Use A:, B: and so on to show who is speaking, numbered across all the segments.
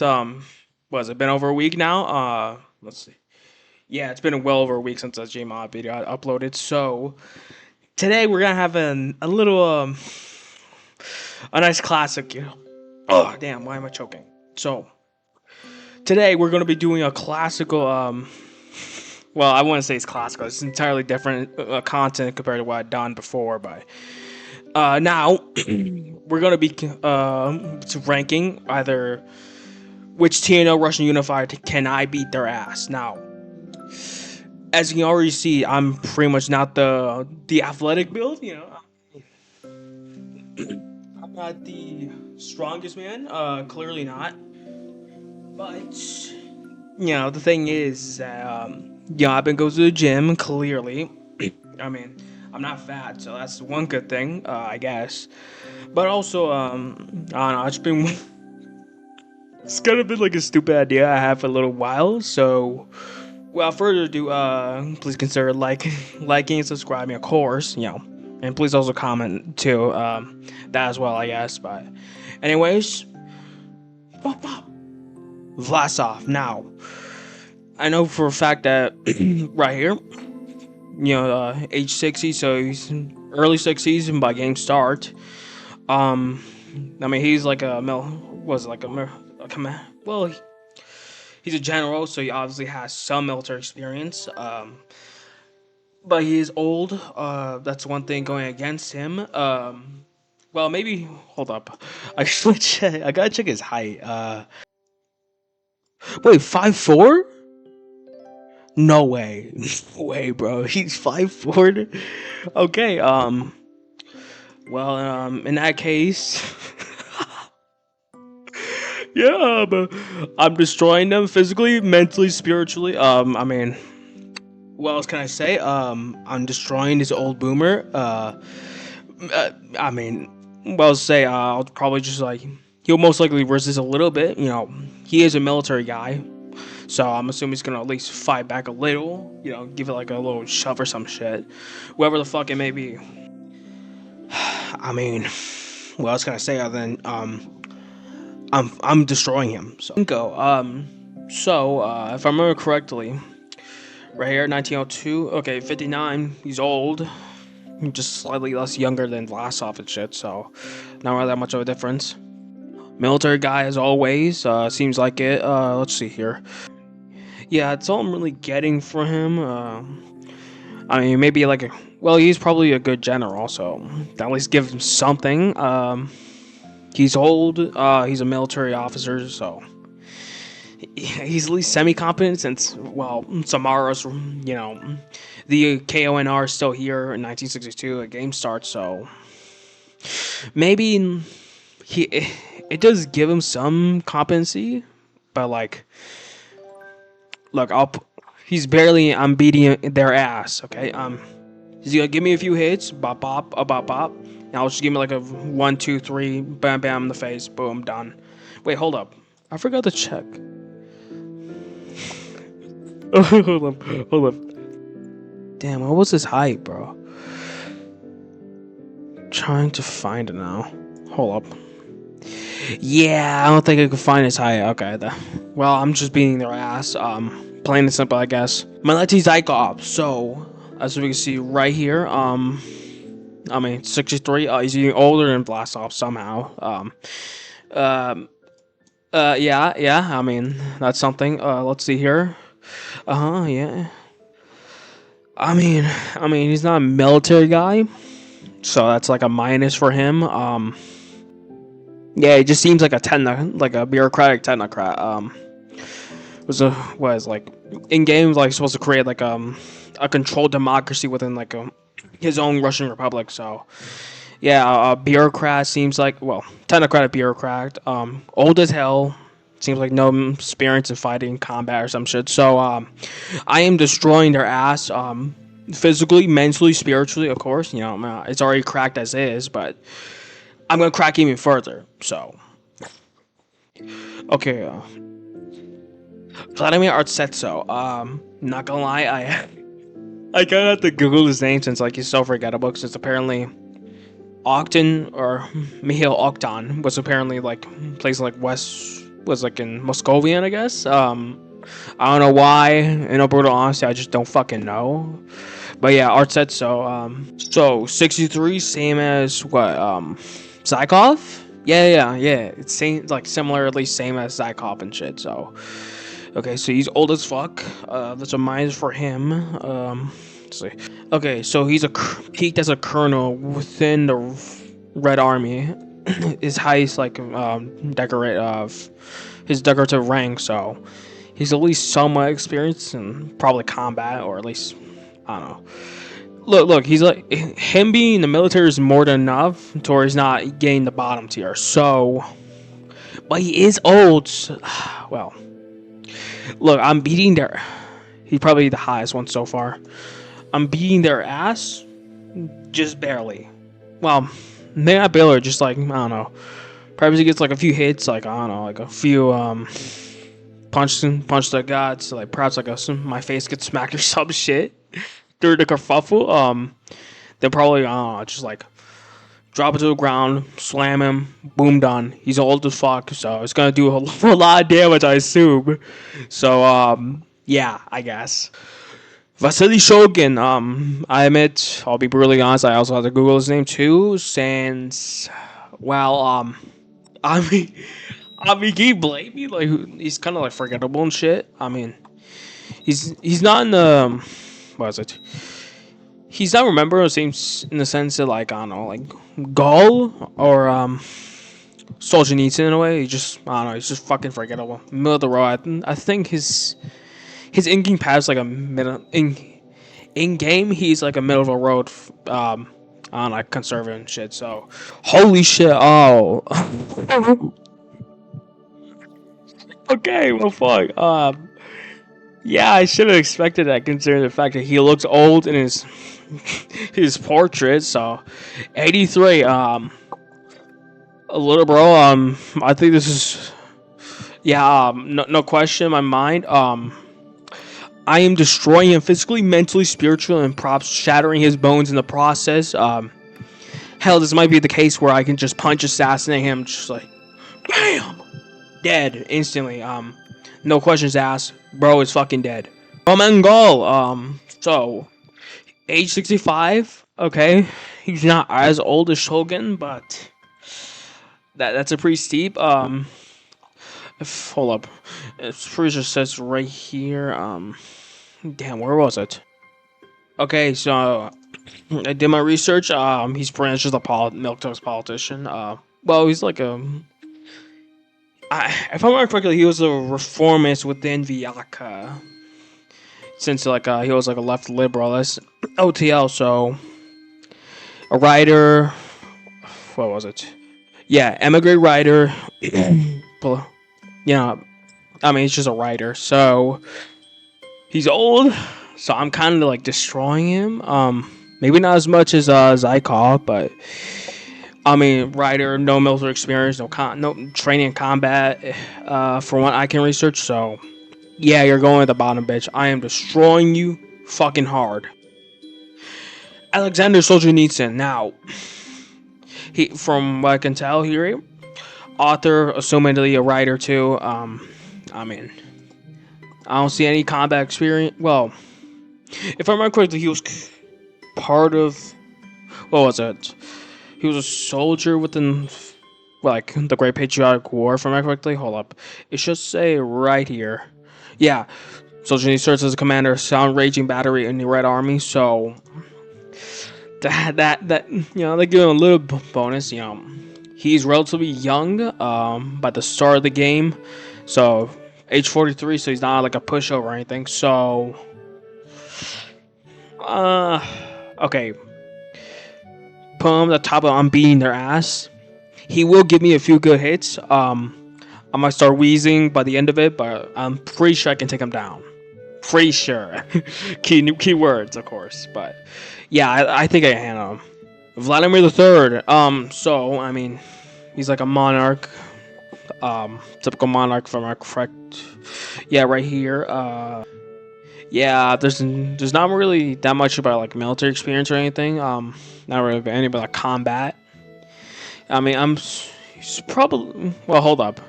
A: It's was it been over a week now? Let's see. Yeah, it's been well over a week since the Gmod video I uploaded. So today we're gonna have a little a nice classic. Oh damn, why am I choking? So today we're gonna be doing a classical. Well, I wouldn't say it's classical. It's entirely different content compared to what I've done before. But now we're gonna be ranking either which TNO Russian Unifier can I beat their ass. Now, as you can already see, I'm pretty much not the athletic build. I'm not the strongest man. Clearly not. But the thing is that I've been going to the gym. Clearly, I mean, I'm not fat, so that's one good thing, I guess. But also, I don't know. It's been it's kind of been like a stupid idea I have for a little while. So, without further ado, please consider liking, and subscribing, of course. And please also comment too. That as well, I guess. But, anyways, Vlasov. Now, I know for a fact that right here, age 60, so he's early 60s by game start. I mean, he's like a command. Well, he's a general, so he obviously has some military experience. But he is old. That's one thing going against him. Well, maybe hold up. I gotta check his height. Wait, 5'4"? No way, no way, bro. He's 5'4". Okay. Well, in that case, yeah, but I'm destroying them physically, mentally, spiritually. I mean, what else can I say? I'm destroying this old boomer. I mean, well, say I'll probably just he'll most likely resist a little bit. He is a military guy, so I'm assuming he's gonna at least fight back a little. Give it like a little shove or some shit, whoever the fuck it may be. I mean, what else can I say other than I'm destroying him. So go. If I remember correctly, right here, 1902. Okay, 59. He's old. Just slightly less younger than Vlasov and shit. So not really that much of a difference. Military guy as always. Seems like it. Let's see here. Yeah, that's all I'm really getting for him. I mean, maybe well, he's probably a good general, so at least give him something. He's old. He's a military officer, so he's at least semi-competent since, well, Samara's, the KONR is still here in 1962 at game start, so maybe it does give him some competency, but look, I'm beating their ass, okay? He's gonna give me a few hits, bop, bop, bop, bop. Now just give me like a 1, 2, 3, bam, bam in the face, boom, done. Wait, hold up. I forgot to check. hold up. Damn, what was his height, bro? Trying to find it now. Hold up. Yeah, I don't think I can find his height. Okay, well, I'm just beating their ass. Plain and simple, I guess. Meleti Zykov. So, as we can see right here, I mean, 63. He's even older than Vlasov somehow. Yeah. I mean, that's something. Let's see here. Yeah. I mean, he's not a military guy, so that's like a minus for him. Yeah, he just seems like a bureaucratic technocrat. Was like in games supposed to create a controlled democracy within his own Russian Republic. So yeah, a bureaucrat seems technocratic bureaucrat. Old as hell. Seems like no experience in fighting combat or some shit. So I am destroying their ass. Physically, mentally, spiritually, of course. It's already cracked as is, but I'm gonna crack even further. So okay. Vladimir Artsetso. Not gonna lie, I kind of have to Google his name since he's so forgettable. Because it's apparently Octon or Mihail Octon was apparently plays West was like in Moscovian, I guess. I don't know why. In all brutal honesty, I just don't fucking know. But yeah, Art said so. So 63, same as what? Zykov? Yeah. It's same, like similarly same as Zykov and shit. So okay, so he's old as fuck. That's a minus for him. Let's see. Okay, so he's peaked as a colonel within the Red Army. His highest like his decorative rank. So he's at least somewhat experienced in probably combat, or at least I don't know. Look, he's like him being in the military is more than enough to where he's not getting the bottom tier. So, but he is old. So, well, look, I'm beating their. He's probably the highest one so far. I'm beating their ass, just barely. Well, maybe not barely, just like I don't know. Perhaps he gets like a few hits, like I don't know, like a few punch the guts, like perhaps like my face gets smacked or some shit through the kerfuffle. They'll probably just like drop it to the ground, slam him, boom, done. He's old as fuck, so it's gonna do a lot of damage, I assume. So yeah, I guess. Vasily Shogun, I admit, I'll be brutally honest, I also had to Google his name too, since, well, can you blame me? Like, he's kind of like forgettable and shit. I mean, he's not in the, what is it? He's not remembered, it seems, in the sense that, like, I don't know, like, Gall or, Solzhenitsyn in a way. He just, I don't know, he's just fucking forgettable. Middle of the road. I think his in-game pass like a middle in game. He's like a middle of the road. On like conservative and shit. So, holy shit! Oh, okay. Well, fuck. Yeah, I should have expected that considering the fact that he looks old in his portrait. So, 83. A little bro. I think this is. Yeah. No question in my mind. I am destroying him physically, mentally, spiritually, and props, shattering his bones in the process. Hell, this might be the case where I can just punch assassinate him, just like, bam, dead instantly. No questions asked. Bro is fucking dead. Romangol. So age 65. Okay, he's not as old as Shogun, but that's a pretty steep. Hold up, it's pretty just says right here. Damn, where was it? Okay, so I did my research. He's pronounced as a milquetoast politician. Well, he's like a. If I remember correctly, he was a reformist within Vyaka. Since like he was like a left liberal, that's OTL. So a writer. What was it? Yeah, emigrant writer. Yeah, I mean, he's just a writer. So he's old, so I'm kind of like destroying him. Maybe not as much as Zykov, but I mean, writer, no military experience, no training in combat, from what I can research. So yeah, you're going at the bottom, bitch. I am destroying you fucking hard. Alexander Solzhenitsyn. Now, from what I can tell here, author, assumedly a writer too. I mean, I don't see any combat experience. Well, if I remember correctly, he was part of. What was it? He was a soldier within, like, the Great Patriotic War. If I remember correctly, hold up. It should say right here. Yeah, Solzhenitsyn serves as a commander of Sound Raging Battery in the Red Army. So that they give him a little bonus. He's relatively young. By the start of the game, so age 43. So he's not like a pushover or anything. So, okay. Put him at the top of I'm beating their ass. He will give me a few good hits. I might start wheezing by the end of it, but I'm pretty sure I can take him down. Pretty sure. key words, of course. But yeah, I think I can handle him. Vladimir III. So I mean, he's like a monarch. Typical monarch from our correct. Yeah, right here. Yeah, there's not really that much about like military experience or anything. Not really about any about like combat. I mean, He's probably well. Hold up.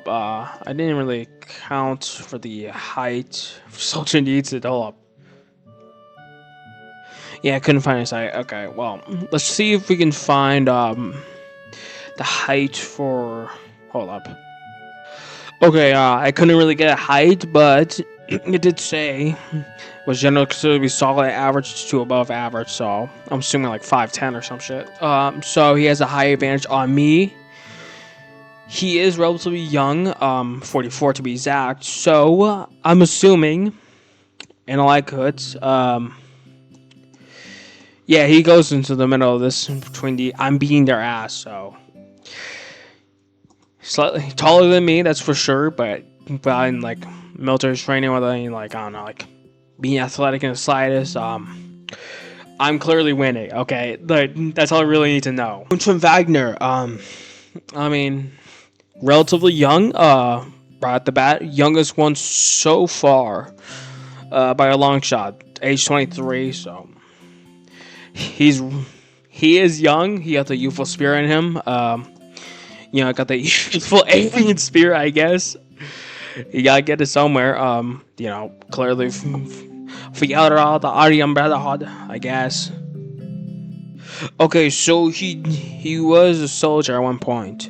A: I didn't really count for the height. Soldier needs it. Hold up. Yeah, I couldn't find his height. Okay, well, let's see if we can find the height for. Hold up. Okay, I couldn't really get a height, but it did say was generally considered to be solid average to above average. So I'm assuming like 5'10" or some shit. So he has a high advantage on me. He is relatively young, 44 to be exact. So I'm assuming, and I could, yeah, he goes into the middle of this between the I'm beating their ass. So slightly taller than me, that's for sure. But in like military training, whether like I don't know, like being athletic in the slightest, I'm clearly winning. Okay, that's all I really need to know. From Wagner, I mean, relatively young, right at the bat, youngest one so far, by a long shot, age 23. So he is young. He got the youthful spirit in him. Got the youthful alien spirit, I guess. You gotta get it somewhere. Clearly, figure the Aryan Brotherhood, I guess. Okay, so he was a soldier at one point.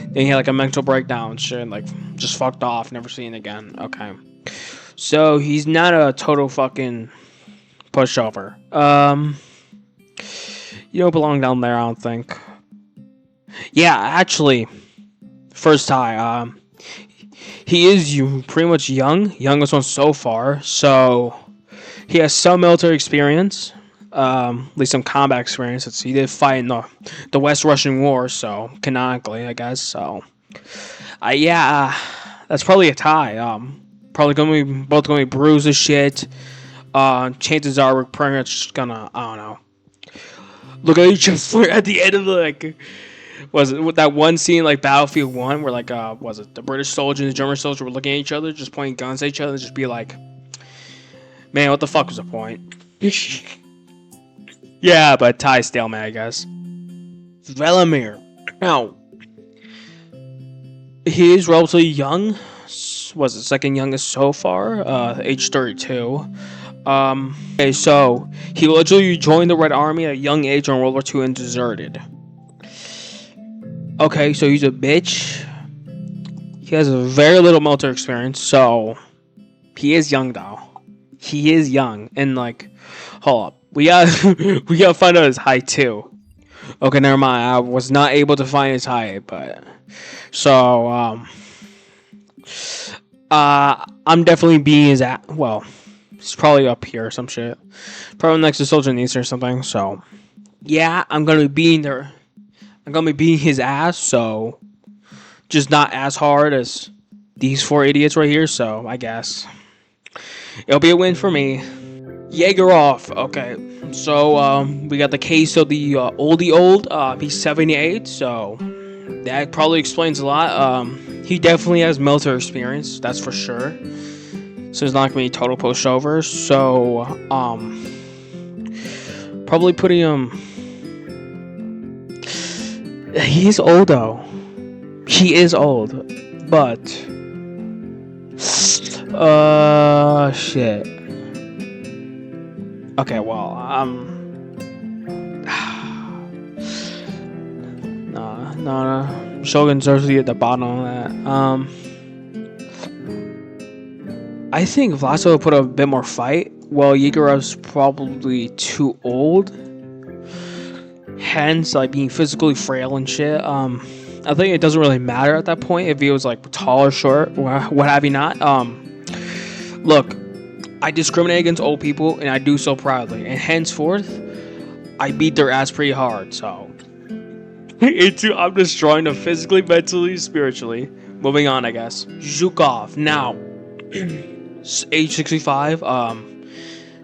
A: Then he had like a mental breakdown and shit, and like just fucked off, never seen again. Okay, so he's not a total fucking pushover. You don't belong down there, I don't think. Yeah, actually, first tie. He is pretty much youngest one so far. So he has some military experience, at least some combat experience. He did fight in the West Russian War, so canonically, I guess. So, that's probably a tie. Probably both gonna be bruised as shit. Chances are we're pretty much gonna, I don't know, look at each other at the end of was it with that one scene like Battlefield 1 where like was it the British soldier and the German soldier were looking at each other, just pointing guns at each other, and just be like, man, what the fuck was the point? Yeah, but tie stalemate, I guess. Velimir. Now, he is relatively young. Was the second youngest so far, age 32. Okay, so he literally joined the Red Army at a young age during World War II and deserted. Okay, so he's a bitch. He has a very little military experience, so he is young though. He is young, and like, hold up, we gotta find out his height too. Okay, never mind. I was not able to find his height, but so I'm definitely being his at. Well, it's probably up here or some shit. Probably next to Solzhenitsyn or something. So yeah, I'm gonna be beating there. I'm gonna be beating his ass. So just not as hard as these four idiots right here. So I guess it'll be a win for me. Yegorov. Okay, so we got the case of the oldie old. He's 78, so that probably explains a lot. He definitely has military experience, that's for sure. So he's not gonna be total pushover. So probably putting him. He's old though. He is old, but shit. Okay, well, no. Shogun Cersei at the bottom of that. I think Vlaso would put a bit more fight. Well, Yegorov's probably too old. Hence, like, being physically frail and shit. I think it doesn't really matter at that point if he was, like, tall or short, or what have you not. Look, I discriminate against old people, and I do so proudly. And henceforth, I beat their ass pretty hard, so. I'm destroying them physically, mentally, spiritually. Moving on, I guess. Zhukov. Now, age 65.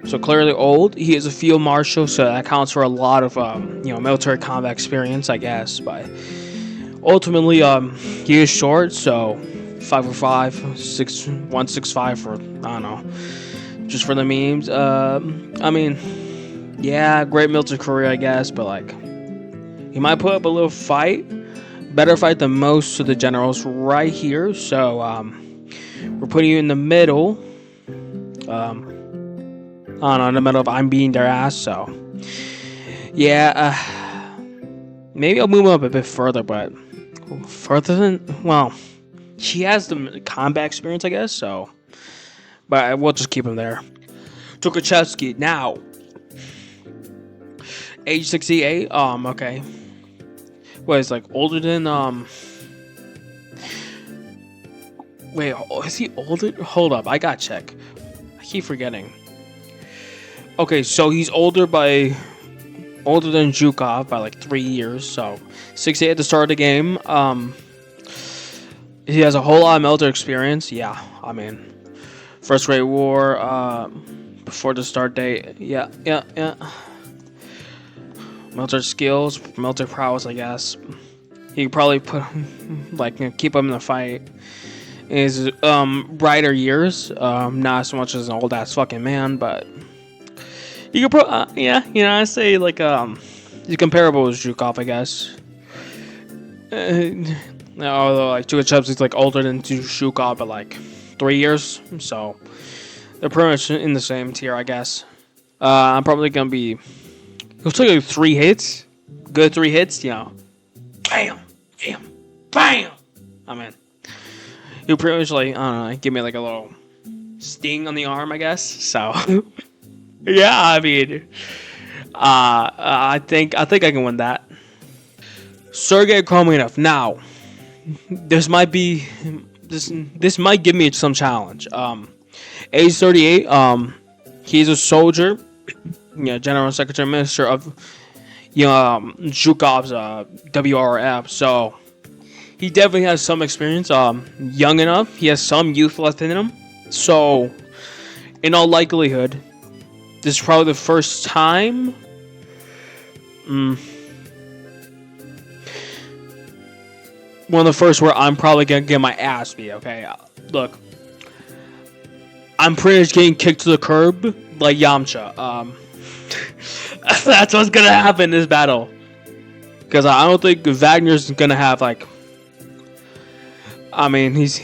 A: So clearly old. He is a field marshal, so that counts for a lot of, military combat experience, I guess. But ultimately, he is short, so 5'5", 165 for, I don't know, just for the memes. I mean, yeah, great military career, I guess, but like, he might put up a little fight, better fight than most of the generals right here. So we're putting you in the middle. I don't know, in the middle of I'm beating their ass. So yeah, maybe I'll move him up a bit further, but further than well, he has the combat experience, I guess. So, but we'll just keep him there. Tukhachevsky now, age 68. Okay. What is like older than Wait, is he older? Hold up, I gotta check. I keep forgetting. Okay, so he's older than Zhukov by like 3 years. So 68 at the start of the game. He has a whole lot of military experience. Yeah, I mean, First Great War. Before the start date. Yeah. Military skills, military prowess, I guess. He could probably keep him in the fight. His brighter years, not as much as an old ass fucking man, but you could I say he's comparable with Zhukov, I guess. Although like Tukhachevsky's like older than Zhukov by like 3 years, so they're pretty much in the same tier, I guess. I'm probably gonna be. He'll take like 3 hits, good 3 hits, bam, bam. I mean, he'll pretty much I don't know, give me like a little sting on the arm, I guess. So, yeah, I mean, I think I can win that. Sergei Kromyanov. Now, this might give me some challenge. Age 38. He's a soldier. General Secretary Minister of Zhukov's WRF. So he definitely has some experience. Young enough. He has some youth left in him. So in all likelihood, this is probably the first time. One of the first where I'm probably gonna get my ass beat. Okay, look, I'm pretty much getting kicked to the curb like Yamcha. That's what's gonna happen in this battle. Because I don't think Wagner's gonna have like. I mean, he's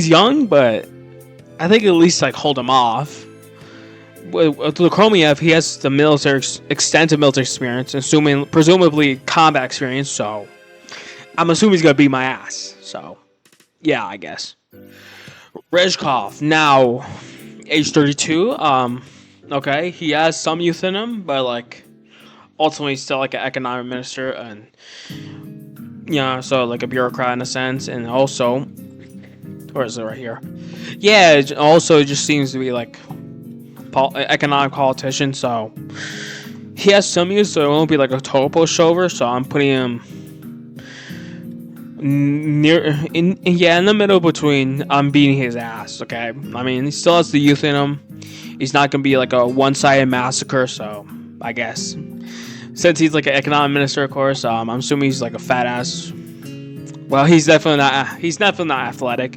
A: young, but I think at least like hold him off. With the Kromiev, he has the extensive military experience, presumably combat experience. So I'm assuming he's gonna beat my ass. So yeah, I guess. Rezhkov now, age 32. Okay, he has some youth in him, but like ultimately he's still like an economic minister and so like a bureaucrat in a sense, and also, where is it right here? Yeah, it also just seems to be like economic politician. So he has some use, so it won't be like a total pushover. So I'm putting him in the middle between I'm beating his ass. Okay, I mean he still has the youth in him. He's not gonna be like a one-sided massacre. So I guess since he's like an economic minister, of course, I'm assuming he's like a fat ass. Well, he's definitely not. He's definitely not athletic.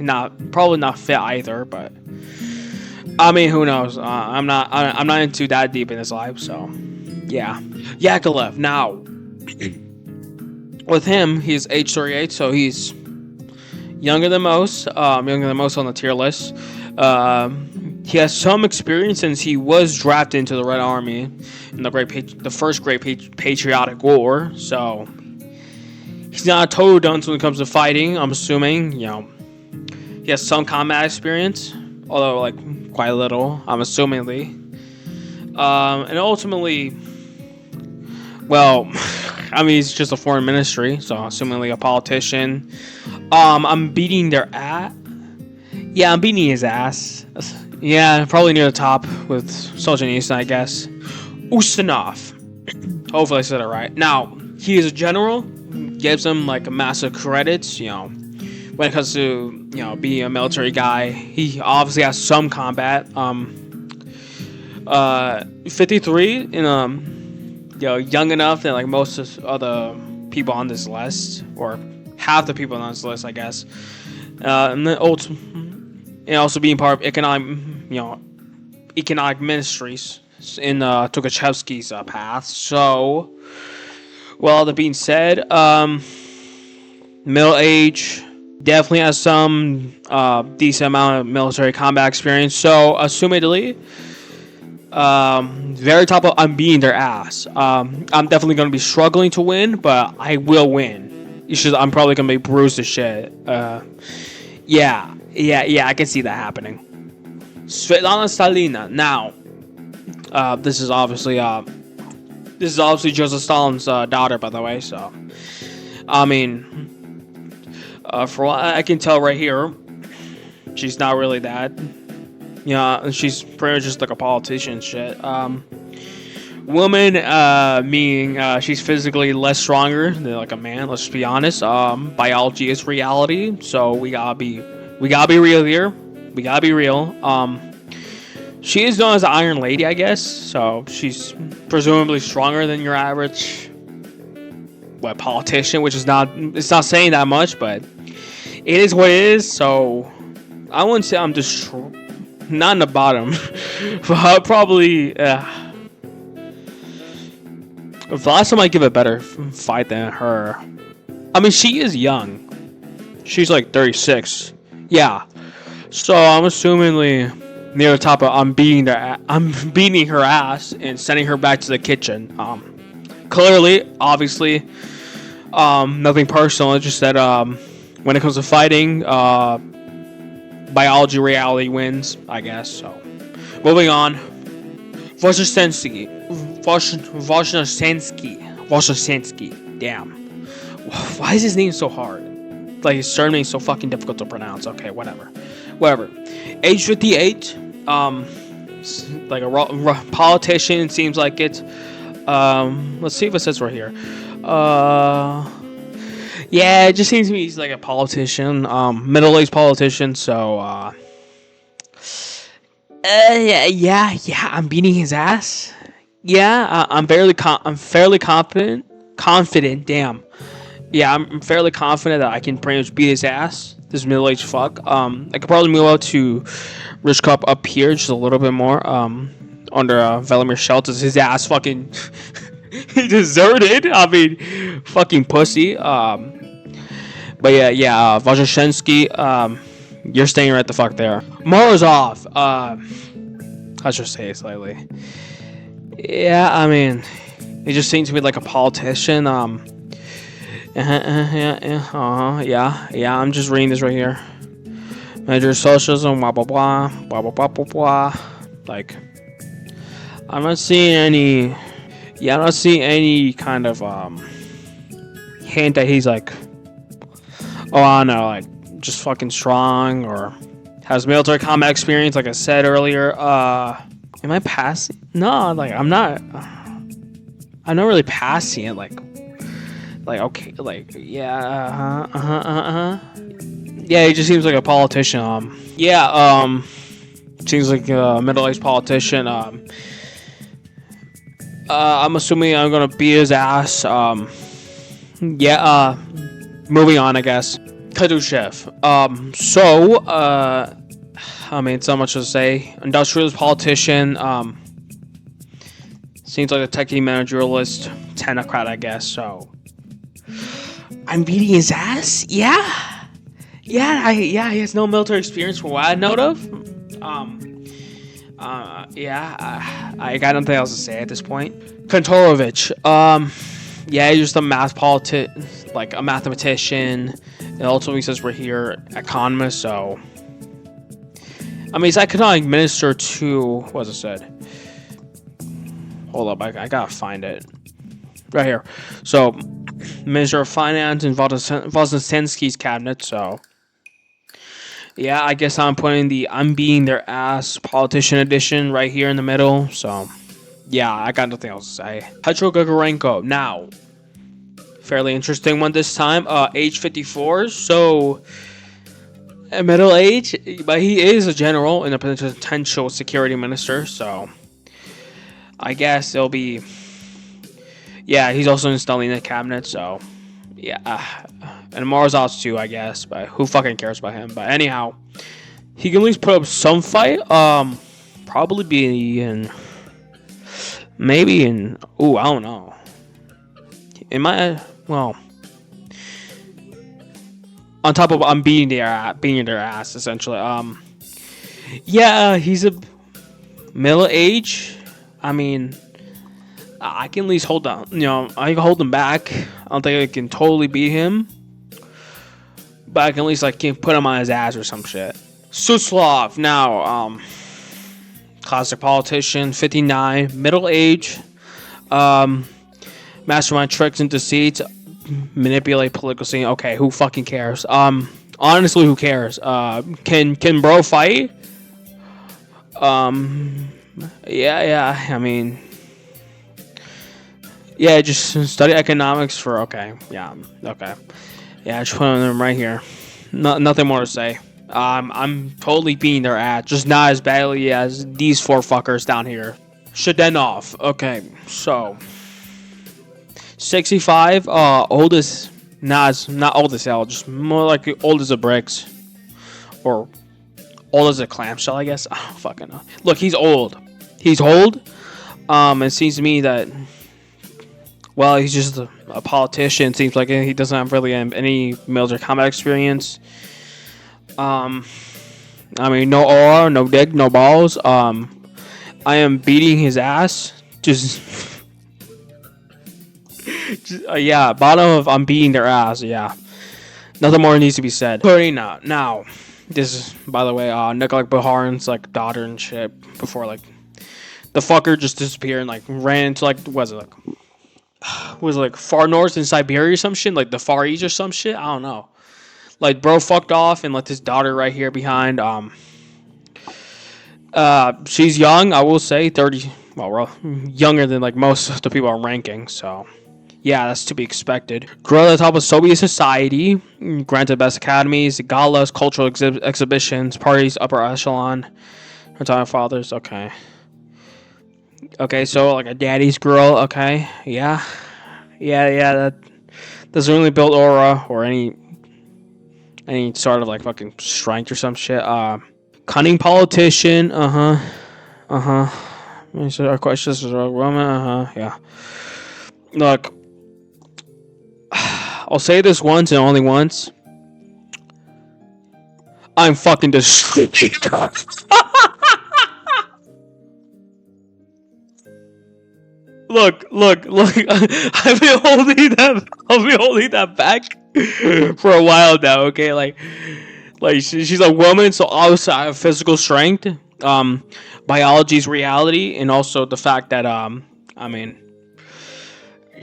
A: Probably not fit either. But I mean, who knows? I'm not into that deep in his life. So yeah, Yakovlev now. With him, he's age 38, so he's younger than most. On the tier list. He has some experience since he was drafted into the Red Army in the first Great Patriotic War. So he's not a total dunce when it comes to fighting. I'm assuming, he has some combat experience, although like quite little. I'm assumingly, and ultimately, well, I mean he's just a foreign ministry, so assumingly a politician. I'm beating their ass. Yeah, I'm beating his ass. Yeah, probably near the top with Solzhenitsyn, I guess. Ustinov. Hopefully I said it right. Now, he is a general. Gives him like a massive credits, when it comes to, being a military guy. He obviously has some combat. 53 young enough that like most of the people on this list, or half the people on this list, I guess. And then also being part of economic ministries in Tukhachevsky's path. So, well, that being said, middle age, definitely has some decent amount of military combat experience. So, assumedly, very top of I'm beating their ass. I'm definitely gonna be struggling to win, but I will win. It's just I'm probably gonna be bruised to shit. Yeah, I can see that happening. Svetlana Stalina. Now, this is obviously Joseph Stalin's daughter, by the way. So, I mean, for what I can tell right here, she's not really that. Yeah, she's pretty much just like a politician shit. Woman, meaning she's physically less stronger than like a man. Let's be honest. Biology is reality, so we gotta be real here. We gotta be real. She is known as the Iron Lady, I guess. So she's presumably stronger than your average politician, which is not. It's not saying that much, but it is what it is. So I wouldn't say I'm just not in the bottom, but probably. If the last time I give a better fight than her, I mean she is young. She's like 36. Yeah. So I'm assumingly near the top of I'm beating her ass and sending her back to the kitchen. Clearly, obviously, nothing personal. It's just that when it comes to fighting, biology reality wins, I guess. So moving on. Vozhnesensky. Damn. Why is his name so hard? Like his surname is so fucking difficult to pronounce. Okay, whatever. Age 58. Like a politician. Seems like it. Let's see if it says right here. Yeah, it just seems to me he's like a politician. Middle-aged politician. So yeah. I'm beating his ass. Yeah, I'm fairly confident. Damn. Yeah, I'm fairly confident that I can pretty much beat his ass. This middle-aged fuck. I could probably move out to Rich Cup up here just a little bit more. Under Velimir Shelters, his ass fucking he deserted. I mean, fucking pussy. But yeah. Vozhnesensky, you're staying right the fuck there. Morozov. I should say it slightly. Yeah, I mean, he just seems to be like a politician. Yeah. I'm just reading this right here. Major socialism, blah blah blah, blah blah blah blah blah. Like, I'm not seeing any. Yeah, I'm not seeing any kind of hint that he's like, oh, I don't know, like just fucking strong or has military combat experience. Like I said earlier, am I passing? No, like I'm not really passing it. Like okay, like yeah, yeah. He just seems like a politician. Seems like a middle-aged politician. I'm assuming I'm gonna beat his ass. Moving on, I guess. Kadushev. I mean, so much to say. Industrialist politician. Seems like a techie managerialist technocrat, I guess. So, I'm beating his ass. Yeah. He has no military experience from what I know of. I got nothing else to say at this point. Kantorovich. He's just a a mathematician. It ultimately says we're here economist. So, I mean, he's economic minister to what was it said? Hold up, I gotta find it right here. So, Minister of Finance in Vozhnesensky's cabinet. So, yeah, I guess I'm putting the I'm beating their ass politician edition right here in the middle. So, yeah, I got nothing else to say. Petro Grigorenko. Now, fairly interesting one this time. Age 54. So, middle age, but he is a general and a potential security minister. So, I guess it'll be. Yeah, he's also installing the cabinet. So, yeah. And Morozov's too, I guess, but who fucking cares about him? But anyhow, he can at least put up some fight. Probably be in, maybe in. I don't know. On top of I'm beating their ass essentially. Yeah, he's a middle age. I mean, I can at least hold down. You know, I can hold him back. I don't think I can totally beat him, but I can at least like can put him on his ass or some shit. Suslov now, classic politician, 59, middle age, mastermind tricks and deceits, manipulate political scene. Okay, who fucking cares? Honestly, who cares? Can bro fight? Yeah. I mean, yeah. Just study economics for okay. Yeah, okay. Yeah, just put them right here. Nothing more to say. I'm totally beating their ass, just not as badly as these four fuckers down here. Shadenov. Okay, so 65. Oldest. Not old as hell. Just more like old as a bricks, or old as a clamshell, I guess. I don't fucking know. Look, he's old. He's old. It seems to me that, well, he's just a politician. Seems like he doesn't have really any military combat experience. I mean, no aura, no dick, no balls. I am beating his ass. Yeah, bottom of I'm beating their ass. Yeah, nothing more needs to be said. Karina. Now, this is, by the way, Nikolai Buharin's like daughter and shit. Before like the fucker just disappeared and like ran into like was it like far north in Siberia or some shit, like the Far East or some shit. I don't know. Like bro fucked off and left his daughter right here behind. She's young, I will say, 30. Well, younger than like most of the people I'm ranking. So yeah, that's to be expected. Grow at the top of Soviet society. Granted best academies, galas, cultural exhibitions, parties, upper echelon. Retired fathers. Okay. Okay, so like a daddy's girl. Okay, yeah. That doesn't really build aura or any sort of like fucking strength or some shit. Cunning politician. Our questions is a woman. Yeah. Look, I'll say this once and only once. I'm fucking destroyed. Look. I've been holding that back for a while now. Okay, like she's a woman, so obviously I have physical strength. Biology's reality, and also the fact that I mean,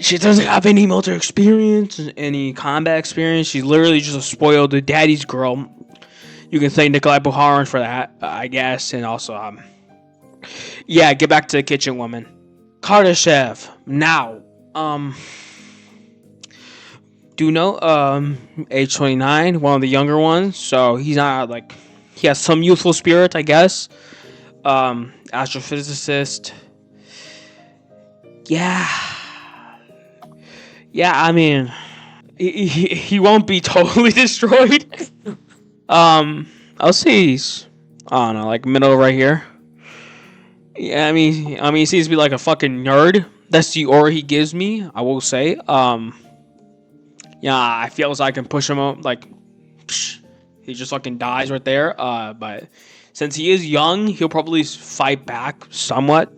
A: she doesn't have any military experience, any combat experience. She's literally just a spoiled daddy's girl. You can thank Nikolai Buharin for that, I guess, and also yeah, get back to the kitchen, woman. Kardashev. Now, do you know, age 29, one of the younger ones, so he's not, like, he has some youthful spirit, I guess. Astrophysicist. Yeah, I mean, he won't be totally destroyed. I'll say he's, I don't know, like, middle right here. Yeah, I mean, he seems to be like a fucking nerd. That's the aura he gives me, I will say. Yeah, I feel as I can push him out, like, he just fucking dies right there. But since he is young, he'll probably fight back somewhat.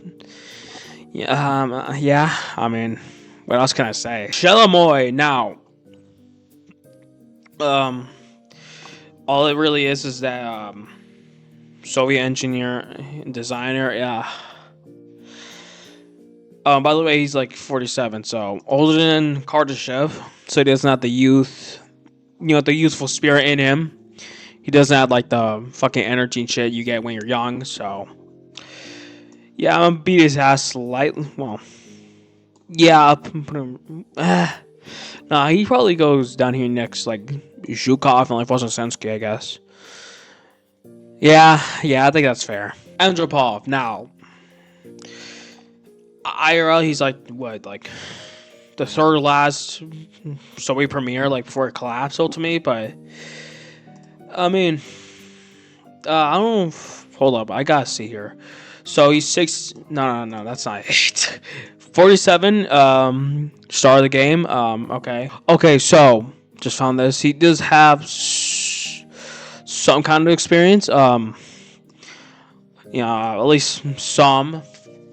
A: Yeah, I mean, what else can I say? Shelamoy, now. All it really is that, Soviet engineer and designer, yeah. By the way, he's like 47, so older than Kardashev, so he doesn't have the youthful spirit in him. He doesn't have like the fucking energy and shit you get when you're young, so yeah, I'm gonna beat his ass slightly. Well, yeah, I'll put him. Nah, he probably goes down here next, like Zhukov and like Voznesensky, I guess. Yeah, I think that's fair. Andropov, now. IRL, he's like, what, like, the third last Soviet premiere, like, before it collapsed, ultimately, but, I mean, I don't, hold up, I gotta see here. So, he's 6, no, that's not it. 47, star of the game, okay. Okay, so, just found this. He does have some kind of experience. At least some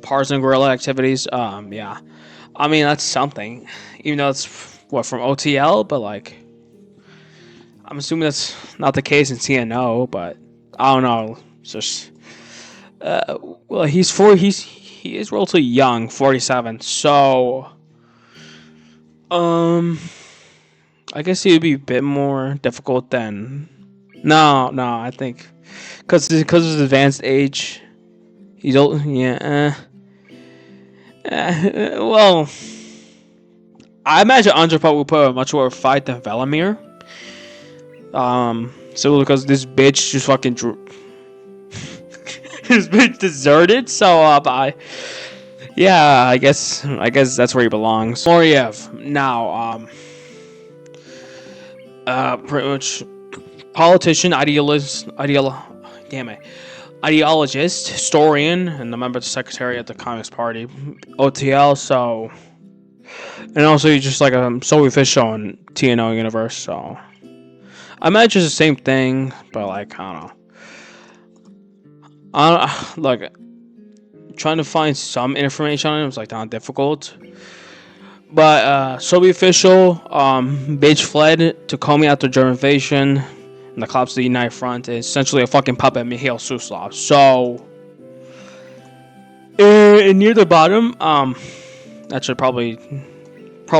A: parts and guerrilla activities. Yeah. I mean, that's something. Even though it's what from OTL, but like, I'm assuming that's not the case in TNO. But I don't know. It's just, well, he is relatively young, 47. So, I guess he would be a bit more difficult than. No, I think because of his advanced age, he's old. Yeah. Well, I imagine Andropov will put a much more fight than Velimir. So because this bitch just fucking this bitch deserted. So I guess that's where he belongs. Moriev now. Pretty much politician, ideologist, historian, and a member of the secretary at the Communist Party, OTL. So, and also he's just like a Soviet official in TNO universe. So, I imagine it's the same thing, but like I don't know. Like trying to find some information on it was like not difficult. But Soviet official, bitch fled to Komi after German invasion and the collapse of the United Front. Is essentially a fucking puppet, Mikhail Suslov. So, near the bottom, actually probably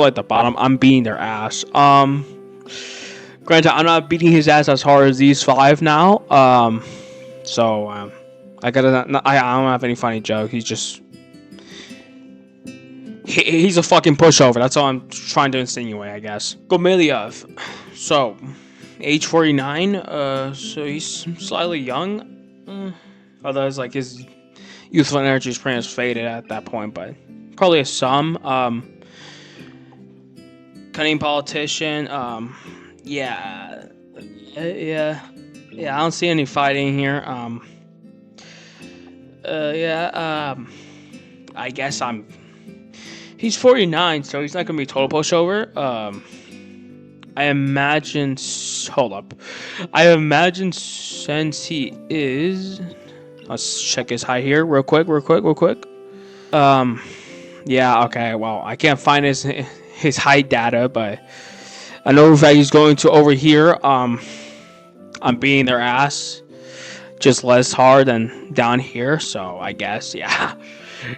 A: at the bottom, I'm beating their ass. Granted, I'm not beating his ass as hard as these 5 now. So I don't have any funny joke. He's a fucking pushover. That's all I'm trying to insinuate, I guess. Gomilyev. So, age 49. So he's slightly young. Otherwise, like, his youthful energy is pretty much faded at that point, but probably a some. Cunning politician. Yeah. I don't see any fighting here. I guess he's 49, so he's not gonna be a total pushover. I imagine. Hold up. I imagine since he is. Let's check his height here, real quick. Yeah. Okay. Well, I can't find his height data, but I know that he's going to over here. I'm beating their ass just less hard than down here. So I guess, yeah.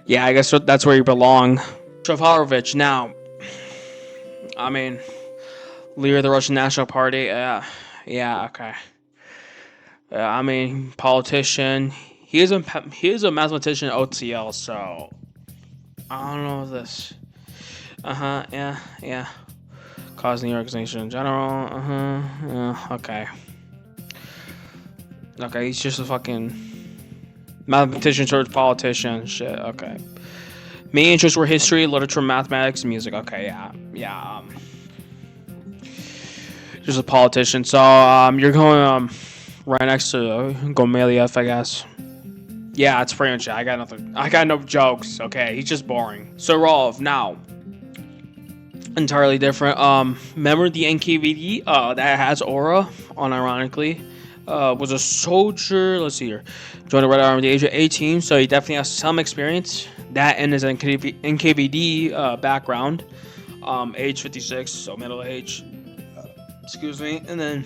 A: I guess that's where you belong. Shavarovich, now, I mean, leader of the Russian National Party, okay. I mean, politician. He is a mathematician at OTL, so I don't know if this. Yeah. Causing the organization in general. Okay. Okay, he's just a fucking mathematician towards politician. Shit. Okay. Main interests were history, literature, mathematics, music. Okay, yeah. Just a politician. So, you're going right next to Gomilyev, I guess. Yeah, it's pretty much it. I got nothing. I got no jokes. Okay, he's just boring. Surov, now. Entirely different. Remember the NKVD that has aura, unironically. Was a soldier. Let's see here. Joined the Red Army at the age of 18, so he definitely has some experience. That and his NKVD background. Age 56, so middle age. Excuse me. And then,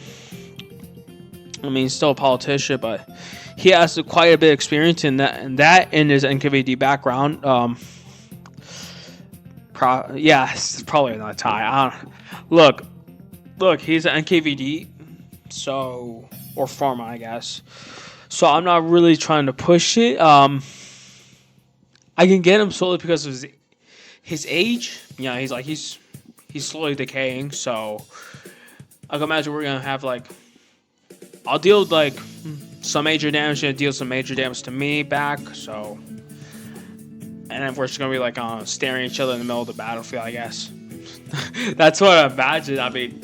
A: I mean, still a politician, but he has quite a bit of experience in that. And that in his NKVD background. It's probably not a tie. Look, he's an NKVD, so. Or pharma, I guess. So I'm not really trying to push it. I can get him solely because of his age. Yeah, he's slowly decaying. So I can imagine we're gonna have like, I'll deal with like some major damage and deal some major damage to me back. So, and then we're just gonna be like staring at each other in the middle of the battlefield, I guess. That's what I imagine. I mean,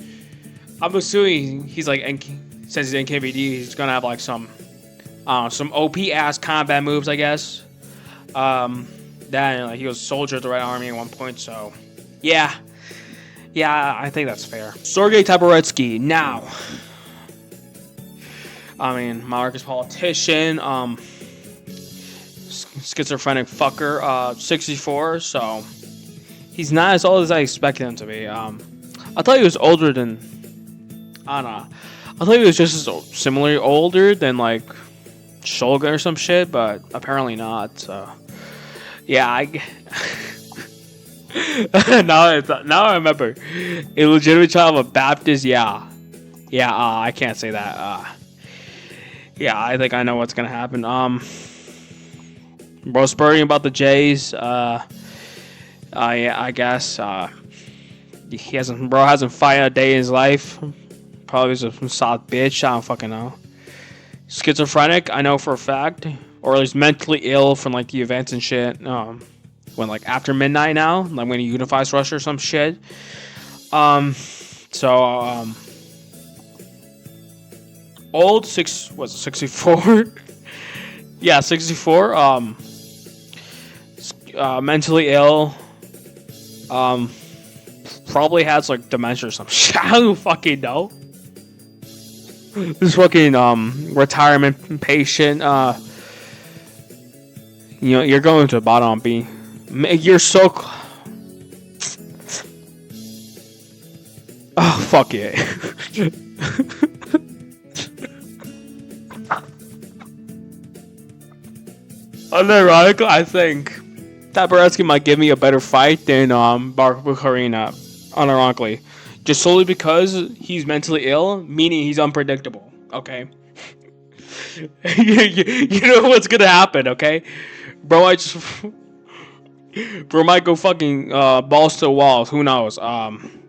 A: I'm assuming he's like since he's in KVD, he's gonna have like some OP ass combat moves, I guess. That and like he was soldier of the Red Army at one point, so yeah, Yeah, I think that's fair. Sergei Tabaretsky. Now, I mean, Marcus politician, schizophrenic fucker, 64. So he's not as old as I expected him to be. I thought he was older than. I don't know. I thought he was just similarly older than like Shogun or some shit, but apparently not. So yeah, now I remember. A legitimate child of a Baptist. Yeah, yeah. I can't say that. Yeah, I think I know what's gonna happen. Bro, spurting about the Jays. Yeah, I guess. Bro hasn't fired a day in his life. Probably some soft bitch. I don't fucking know. Schizophrenic, I know for a fact, or at least mentally ill from like the events and shit. When like after midnight now, like when he unifies Russia or some shit. So old 64? Yeah, 64. Mentally ill. Probably has like dementia or some shit. I don't fucking know. This fucking retirement patient. You're going to the bottom B. You're so. Oh fuck it. Unironically, I think Tabaretsky might give me a better fight than Bukharina. Unironically, just solely because he's mentally ill, meaning he's unpredictable. Okay, you know what's gonna happen. Okay, bro, bro might go fucking balls to the walls. Who knows?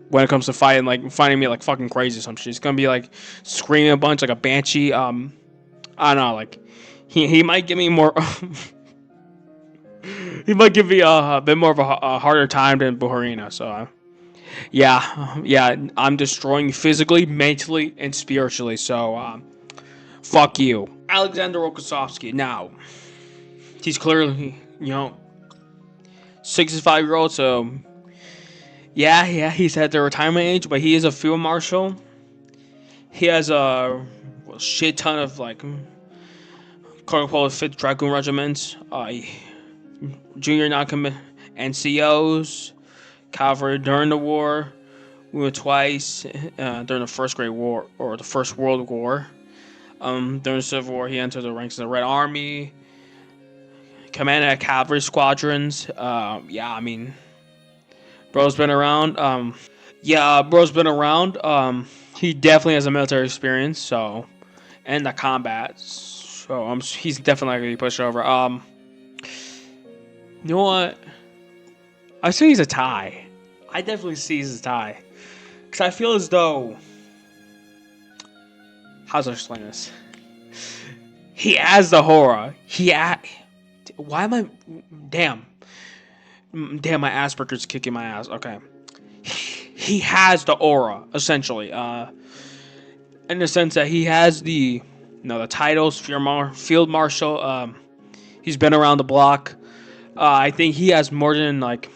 A: When it comes to fighting, like finding me like fucking crazy or some shit, it's gonna be like screaming a bunch like a banshee. I don't know, like he might give me more. He might give me a bit more of a harder time than Buharina. So, yeah, I'm destroying physically, mentally, and spiritually. So, fuck you, Alexander Rokossovsky. Now, he's clearly 65-year-old. So, yeah, he's at the retirement age, but he is a field marshal. He has a shit ton of like quote-unquote fit dragoon regiments. Junior non-commit NCOs, cavalry during the war. We went twice during the First Great War or the First World War. During the Civil War, he entered the ranks of the Red Army, commanded cavalry squadrons. Yeah, I mean, bro's been around. Bro's been around. He definitely has a military experience. So, and the combat. So he's definitely gonna be pushed over. You know what? I say he's a tie. I definitely see he's a tie. Because I feel as though... How do I explain this? He has the horror. Why am I... Damn. Damn, my Asperger's kicking my ass. Okay. He has the aura, essentially. In the sense that he has the titles, Field Marshal. He's been around the block. I think he has more than like.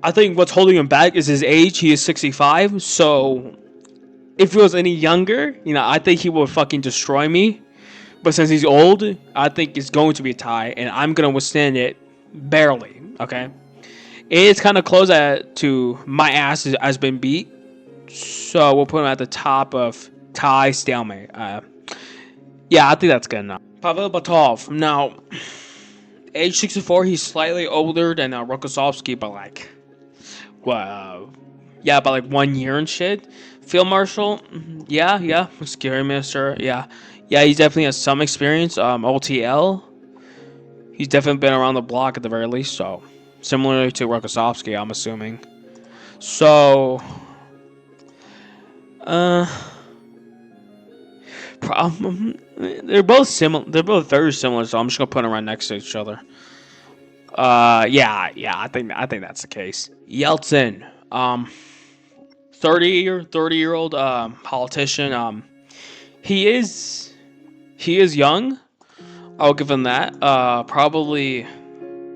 A: I think what's holding him back is his age. He is 65. So, if he was any younger, I think he would fucking destroy me. But since he's old, I think it's going to be a tie, and I'm gonna withstand it barely. Okay, it's kind of close to my ass has been beat. So we'll put him at the top of tie stalemate. Yeah, I think that's good enough. Pavel Batov. Now. Age 64, he's slightly older than Rokossovsky, but like, by like 1 year and shit. Field Marshal, yeah, Security Minister, yeah, he definitely has some experience. OTL, he's definitely been around the block at the very least, so similarly to Rokossovsky, I'm assuming. So, they're both similar. They're both very similar, so I'm just gonna put them right next to each other. I think that's the case. Yeltsin, 30-year-old politician. He is young. I'll give him that. Probably.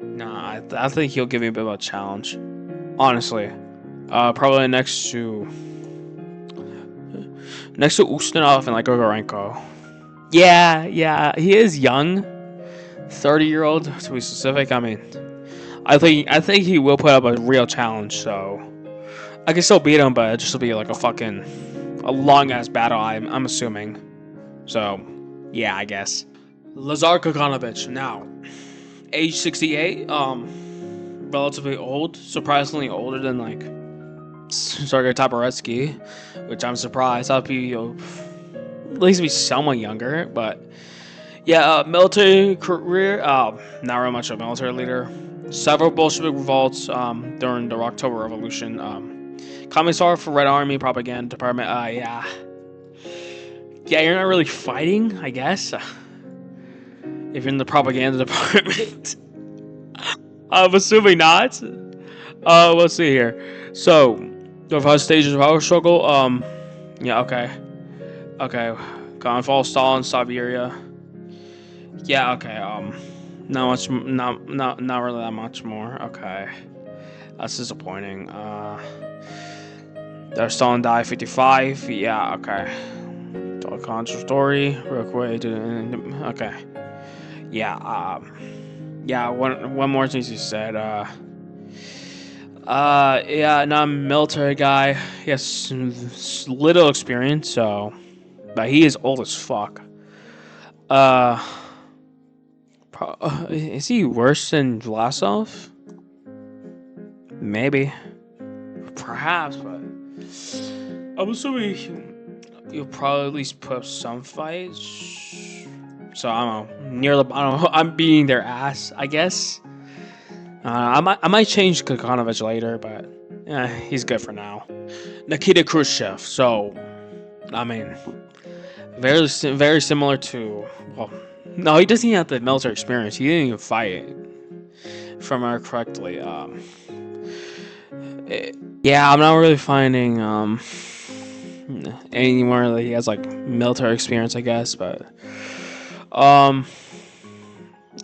A: Nah, I think he'll give me a bit of a challenge. Honestly, Probably next to Ustinov and like Grigorenko. Yeah, he is young, 30-year-old to be specific. I mean, I think he will put up a real challenge. So I can still beat him, but it just will be like a long ass battle. I'm assuming. So yeah, I guess. Lazar Kaganovich now, age 68. Relatively old, surprisingly older than like Sergei Tabaretsky, which I'm surprised. I'd be at least be somewhat younger, but yeah, military career. Not really much of a military leader. Several Bolshevik revolts during the October Revolution. Commissar for Red Army Propaganda Department. Yeah, you're not really fighting, I guess. If you're in the propaganda department, I'm assuming not. Let's see here. So, the first stages of power struggle. Yeah, okay. Gonfall, Stalin, Siberia. Yeah, okay. Not much. Not really that much more. Okay, that's disappointing. There's Stalin died 55. Yeah, okay. Tell a story real quick. Okay. Yeah. Yeah. One more thing you said. Yeah. Not a military guy. He has little experience, so, but he is old as fuck. Uh. Is he worse than Vlasov? Maybe. Perhaps, but I'm assuming you'll probably at least put up some fights. So I don't know. Near the bottom, I'm beating their ass, I guess. I might change Kakanovich later, but he's good for now. Nikita Khrushchev. So, I mean, very similar to. Well, no, he doesn't even have the military experience. He didn't even fight, if I remember correctly. Yeah, I'm not really finding anymore that he has like military experience, I guess, but um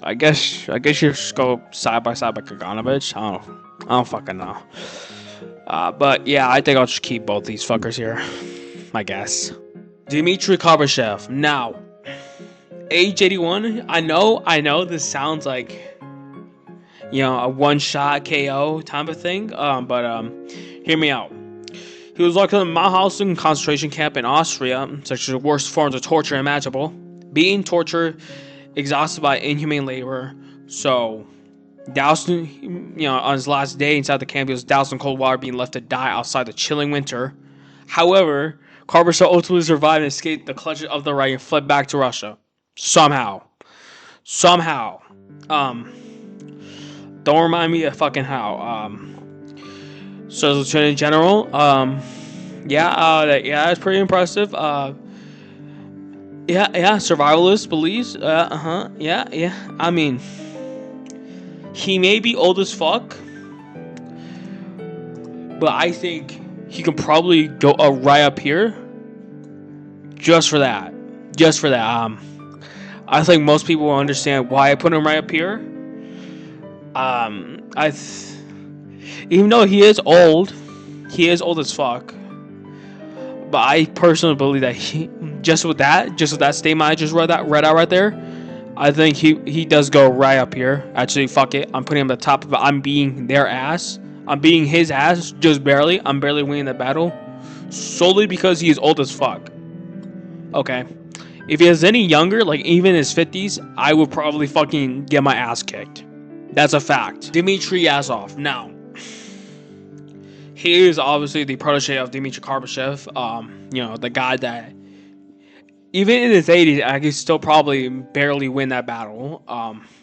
A: I guess you just go side by side with Kaganovich. I don't fucking know. But yeah, I think I'll just keep both these fuckers here. I guess. Dmitry Karbashev. Now, age 81. I know this sounds like, a one-shot KO type of thing. But hear me out. He was locked in the Mauthausen concentration camp in Austria, such as the worst forms of torture imaginable. Being tortured, exhausted by inhumane labor. So, doused, on his last day inside the camp, he was doused in cold water, being left to die outside the chilling winter. However, Karbashev ultimately survived and escaped the clutches of the Reich and fled back to Russia. Somehow. Don't remind me of fucking how. So, Lieutenant General, that's pretty impressive. Survivalist believes. Yeah. I mean, he may be old as fuck, but I think he can probably go right up here. Just for that. I think most people will understand why I put him right up here. Even though he is old as fuck. But I personally believe that he, just with that statement I just read out right there, I think he does go right up here. Actually, fuck it, I'm putting him at the top of it. I'm beating their ass. I'm beating his ass just barely. I'm barely winning the battle, solely because he is old as fuck. Okay, if he is any younger, like even in his 50s, I would probably fucking get my ass kicked. That's a fact. Dmitry Yazov. Now, he is obviously the protege of Dmitry Karbashev. The guy that, even in his 80s, I could still probably barely win that battle.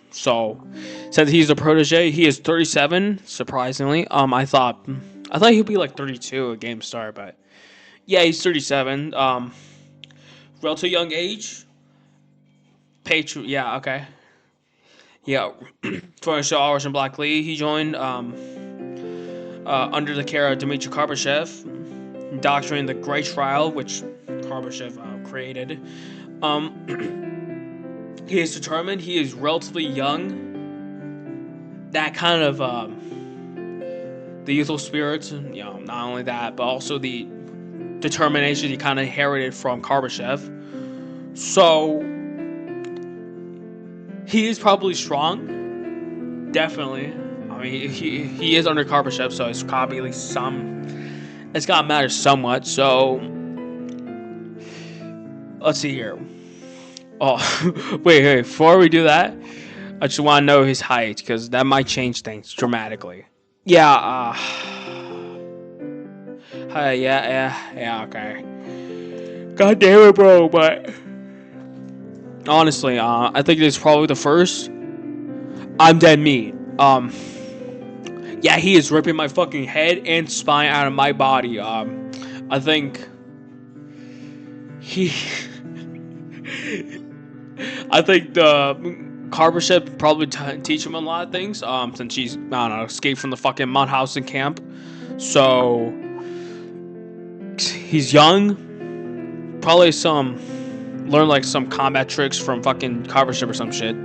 A: So, since he's the protege, he is 37, surprisingly. I thought he'd be like 32 at game start, but yeah, he's 37. Relatively young age. Patriot, yeah, okay. Yeah, for All Russian Black League, he joined under the care of Dmitry Karbashev, doctoring the Great Trial, which Karbashev created. He is determined. He is relatively young. That kind of the youthful spirits, not only that, but also the determination he kind of inherited from Karbashev. So he is probably strong, definitely. I mean, he is under Karbashev, so it's probably at least some. It's gotta matter somewhat. So let's see here. Oh, wait. Before we do that, I just want to know his height because that might change things dramatically. Yeah. Yeah. Okay. God damn it, bro. But honestly, I think it's probably the first. I'm dead meat. Yeah, he is ripping my fucking head and spine out of my body. I think he. I think the Karbashev probably teach him a lot of things. Since he's escaped from the fucking mud house and camp, so he's young. Probably learn like some combat tricks from fucking Karbashev or some shit.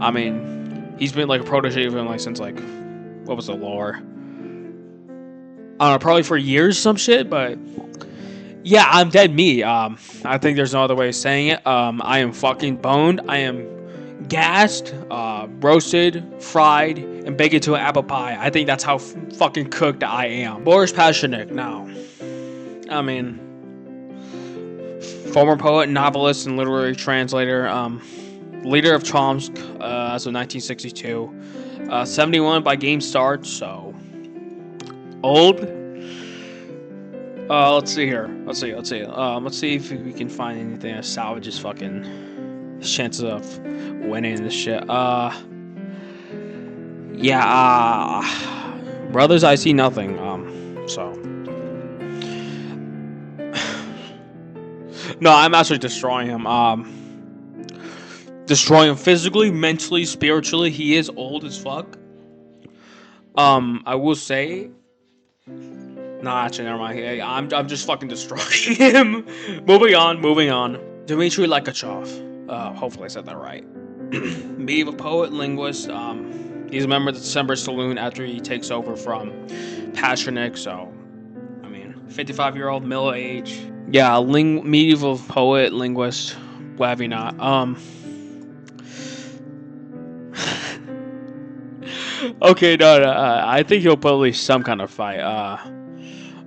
A: I mean, he's been like a protege of him like since like what was the lore? I don't know, probably for years some shit, but yeah, I'm dead meat. I think there's no other way of saying it. I am fucking boned. I am gassed, roasted, fried, and baked into an apple pie. I think that's how fucking cooked I am. Boris Pasternak. Now, I mean, former poet, novelist, and literary translator. Leader of Tomsk as of 1962. 71 by game start, so old. Let's see here. Let's see. Let's see if we can find anything that salvages fucking chances of winning this shit. Yeah. Brothers, I see nothing. So. No, I'm actually destroying him. Destroying him physically, mentally, spiritually. He is old as fuck. I will say. Nah, actually, never mind. I'm just fucking destroying him. Moving on. Dmitry Lekachev. Hopefully I said that right. Medieval poet, linguist. He's a member of the December Saloon after he takes over from Pasternak. So, I mean, 55-year-old, middle age. Yeah, medieval poet, linguist, what have you not. Okay, no, I think he'll put at least some kind of fight.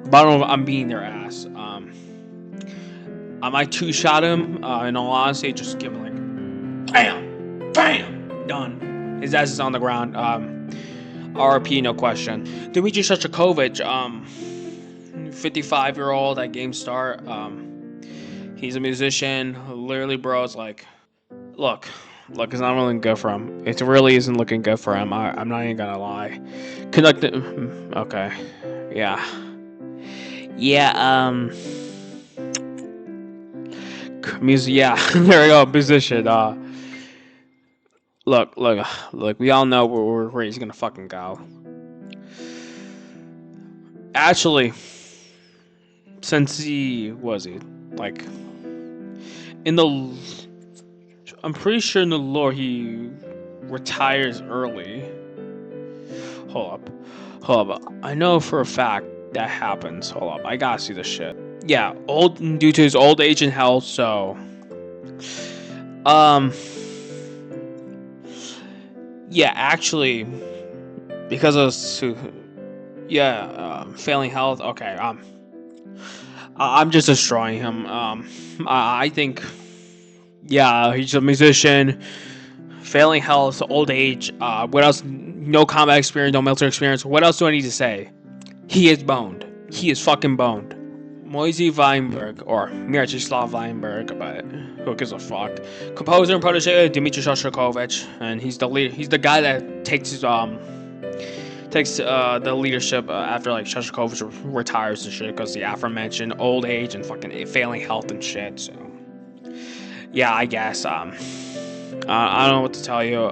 A: But I don't know if I'm beating their ass. I might two-shot him. In all honesty, just give him like, bam, done. His ass is on the ground. RP, no question. Dmitry Shostakovich, 55-year-old at game start. He's a musician. Literally, bro, it's like, look, it's not really good for him. It really isn't looking good for him. I'm not even gonna lie. Okay. Yeah. Music. Yeah. There we go. Musician. Look. We all know where he's gonna fucking go. Actually, since like I'm pretty sure in the lore he retires early. Hold up. I know for a fact that happens. Hold up, I gotta see this shit. Yeah, due to his old age and health. So, yeah, actually, because of failing health. Okay, I'm just destroying him. I think, yeah, he's a musician, failing health, old age. What else? No combat experience, no military experience. What else do I need to say? He is boned. He is fucking boned. Moisey Weinberg, or Myaroslav Weinberg, but who gives a fuck? Composer and protege Dmitry Shostakovich, and he's the leader. He's the guy that takes the leadership after like Shostakovich retires and shit because the aforementioned old age and fucking failing health and shit. So yeah, I guess I don't know what to tell you.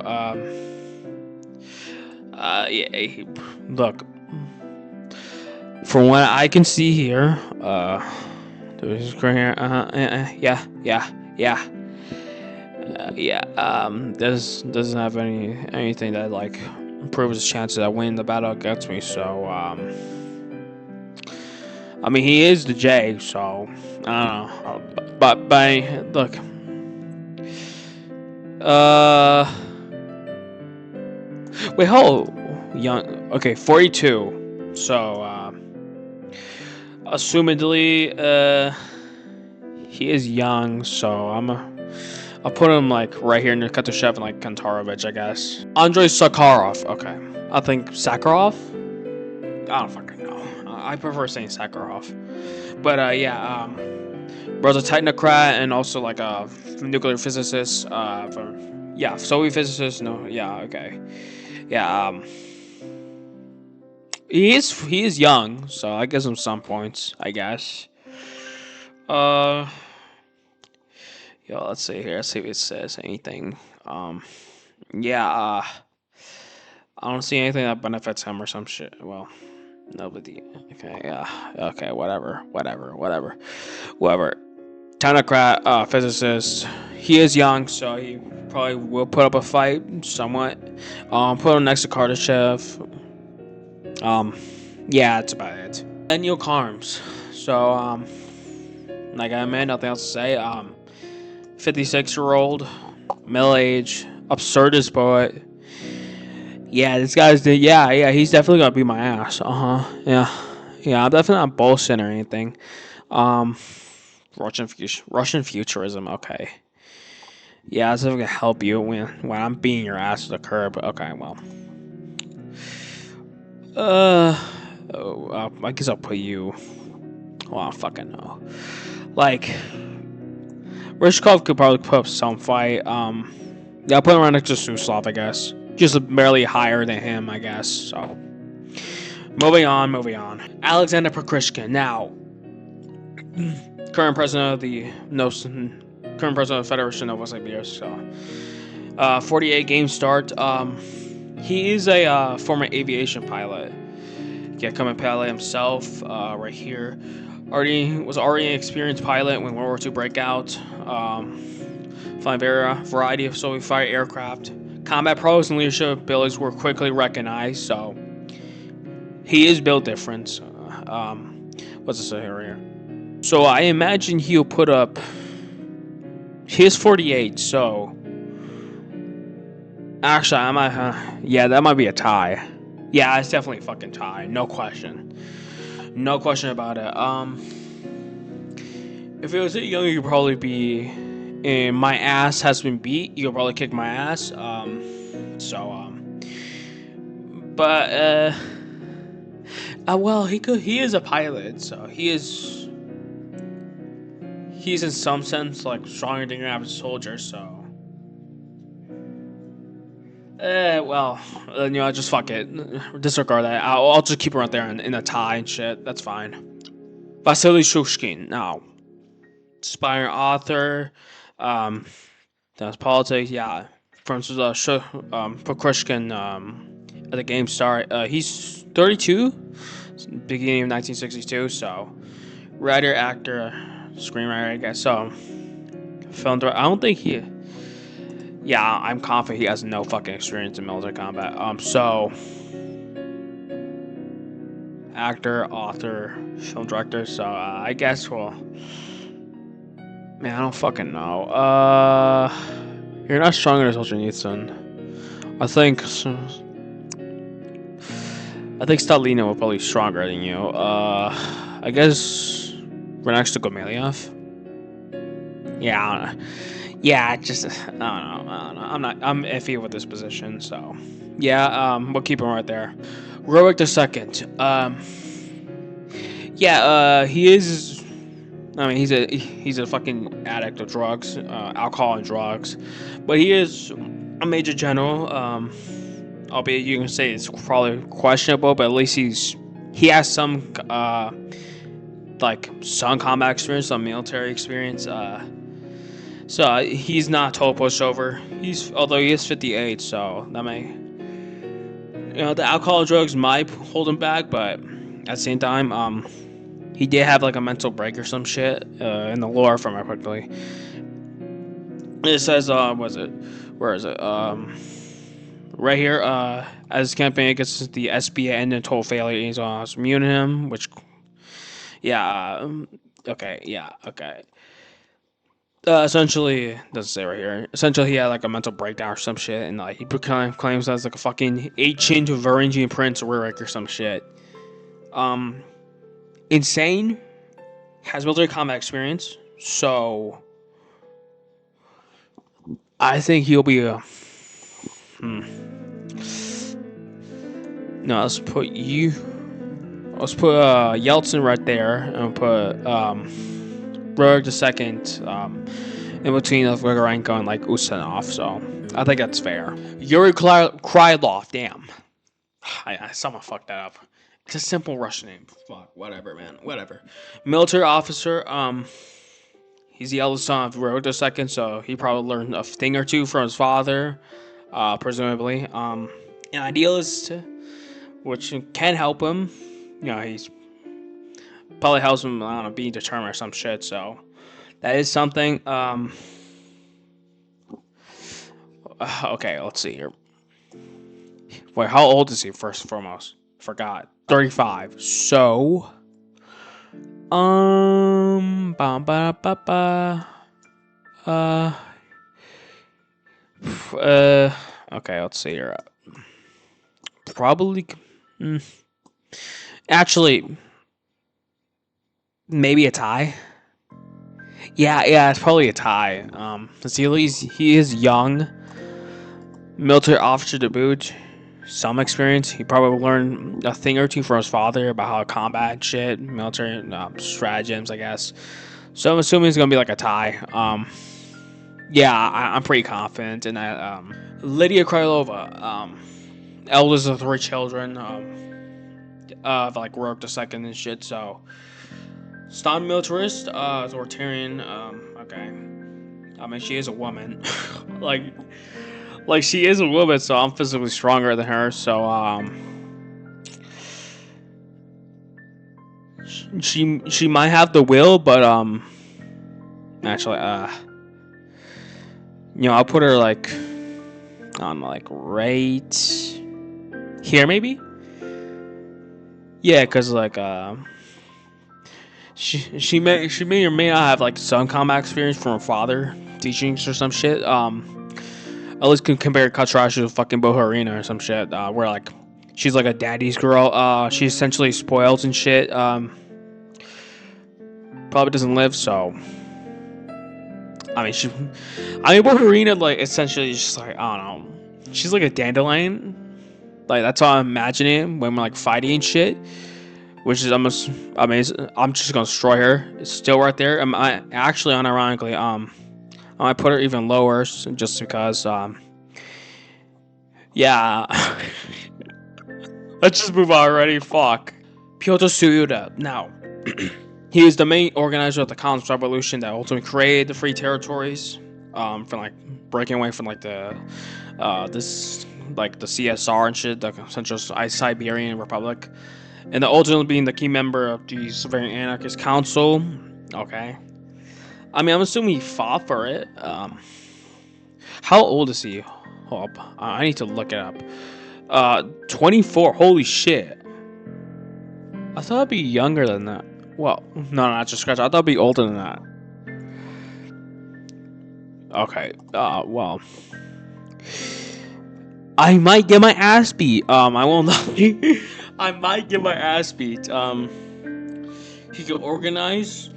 A: Yeah, look. From what I can see here, there's doesn't have anything that like improve his chances of winning the battle against me. So, I mean, he is the J, so I don't know. But look, uh, wait, hold, young. Okay, 42. So, assumedly, he is young. So I'll put him like right here near Katushev and like Kantarovich, I guess. Andrei Sakharov. Okay, I think Sakharov. I don't fucking know. I prefer saying Sakharov. But yeah, bro's a technocrat and also like a nuclear physicist. Yeah, Soviet physicist. No, yeah, okay, yeah. He is young, so I gives him some points, I guess. Uh, let's see here. Let's see if it says anything. Yeah. I don't see anything that benefits him or some shit. Well, nobody. Okay, yeah. Okay, whatever. Technocrat, physicist. He is young, so he probably will put up a fight somewhat. Put him next to Kardashev. Yeah, that's about it. Daniel Carms. So, like I meant, nothing else to say. 56-year-old, middle age, absurdist poet. Yeah, this guy's yeah, he's definitely gonna beat my ass. Yeah, I'm definitely not bullshitting or anything. Um, Russian futurism. Okay. Yeah, that's gonna help you when I'm beating your ass to the curb. Okay, well. I guess I'll put you. Well, I don't fucking know. Like, Rishkov could probably put up some fight. Yeah, I'll put him right next to Suslov, I guess. Just barely higher than him, I guess. So, moving on. Alexander Prokrishkin. Now, current president of the Federation of Novosibirsk. So, 48 game start. He is a former aviation pilot. Yeah, coming pilot himself. Right here, was already an experienced pilot when World War II break out. Flying variety of Soviet fighter aircraft. Combat pros and leadership abilities were quickly recognized. So he is built different. What's this here? So I imagine he'll put up. He is 48, so actually I might. Yeah, that might be a tie. Yeah, it's definitely a fucking tie. No question about it. If it was younger, you'd probably be. My ass has been beat. You'll probably kick my ass. But well, he is a pilot, so he's in some sense like stronger than your average soldier. So, well, just fuck it, disregard that. I'll just keep her right there in a tie and shit. That's fine. Vasily Shushkin, now, aspiring author, that's politics. Yeah, from Pokrishkin, at the game start. He's 32, beginning of 1962. So, writer, actor, screenwriter, I guess. So, film director. I don't think he. Yeah, I'm confident he has no fucking experience in military combat. So, actor, author, film director. So, I guess we'll. Man, I don't fucking know. You're not stronger than Solzhenitsyn. I think Stalina will probably be stronger than you. I guess we're next to Gomilyev. Yeah, just I don't know. I'm iffy with this position, so yeah. We'll keep him right there. Rowick II. Yeah. He is. I mean, he's a fucking addict of drugs, alcohol and drugs, but he is a major general. Albeit you can say it's probably questionable, but at least he has some like some combat experience, some military experience. So he's not a total pushover. Although he is 58, so that may the alcohol and drugs might hold him back, but at the same time, he did have like a mental break or some shit in the lore from it quickly. It says, where is it? right here, as campaign against the SBA and the total failure, he's immune to him, which, yeah, okay, yeah, okay. Essentially, doesn't say right here. Essentially, he had like a mental breakdown or some shit, and like he claims that's like a fucking ancient Varangian prince Rurik or some shit. Insane, has military combat experience, so I think he'll be a. No, let's put you. Let's put Yeltsin right there, and put Rurik the second in between of Grigorenko and like Usanov. So I think that's fair. Yuri Krylov, damn. Someone fucked that up. It's a simple Russian name. Fuck, whatever, man. Whatever. Military officer. He's the eldest son of Rurik II, so he probably learned a thing or two from his father, presumably. An idealist, which can help him. You know, he's probably helps him. I don't know, being determined or some shit. So that is something. Okay, let's see here. Wait, how old is he? First and foremost, forgot. 35. So, ba ba ba ba. Okay, let's see here. Probably, actually, maybe a tie. Yeah, it's probably a tie. He is young, military officer to boot, some experience. He probably learned a thing or two from his father about how to combat shit, military stratagems, I guess. So I'm assuming it's gonna be like a tie. Yeah, I'm pretty confident in that. Lydia Krylova, eldest of 3 children, of like Rurik II and shit. So, staunch militarist, authoritarian. Okay, I mean she is a woman, like she is a woman, so I'm physically stronger than her. So she might have the will, but actually I'll put her like on like right here maybe. Yeah, cause like she may or may not have like some combat experience from her father teachings or some shit. At least compare Katrashi to fucking Boharina or some shit. Where like she's like a daddy's girl. She essentially spoils and shit. Probably doesn't live, so I mean Boharina like essentially just like I don't know. She's like a dandelion. Like that's how I'm imagining when we're like fighting and shit. Which is almost amazing. I'm just gonna destroy her. It's still right there. I actually, unironically, I might put her even lower just because. Yeah. Let's just move on already. Fuck. Pyotr Suyuda. Now, he is the main organizer of the Communist Revolution that ultimately created the free territories. From like breaking away from like the this like the CSR and shit, the Central Siberian Republic. And ultimately being the key member of the Siberian Anarchist Council. Okay. I mean, I'm assuming he fought for it. How old is he? Hold up. I need to look it up. 24. Holy shit. I thought it'd be younger than that. Well, no, not just scratch. I thought it'd be older than that. Okay. Well. I might get my ass beat. I won't lie. I might get my ass beat. He could organize,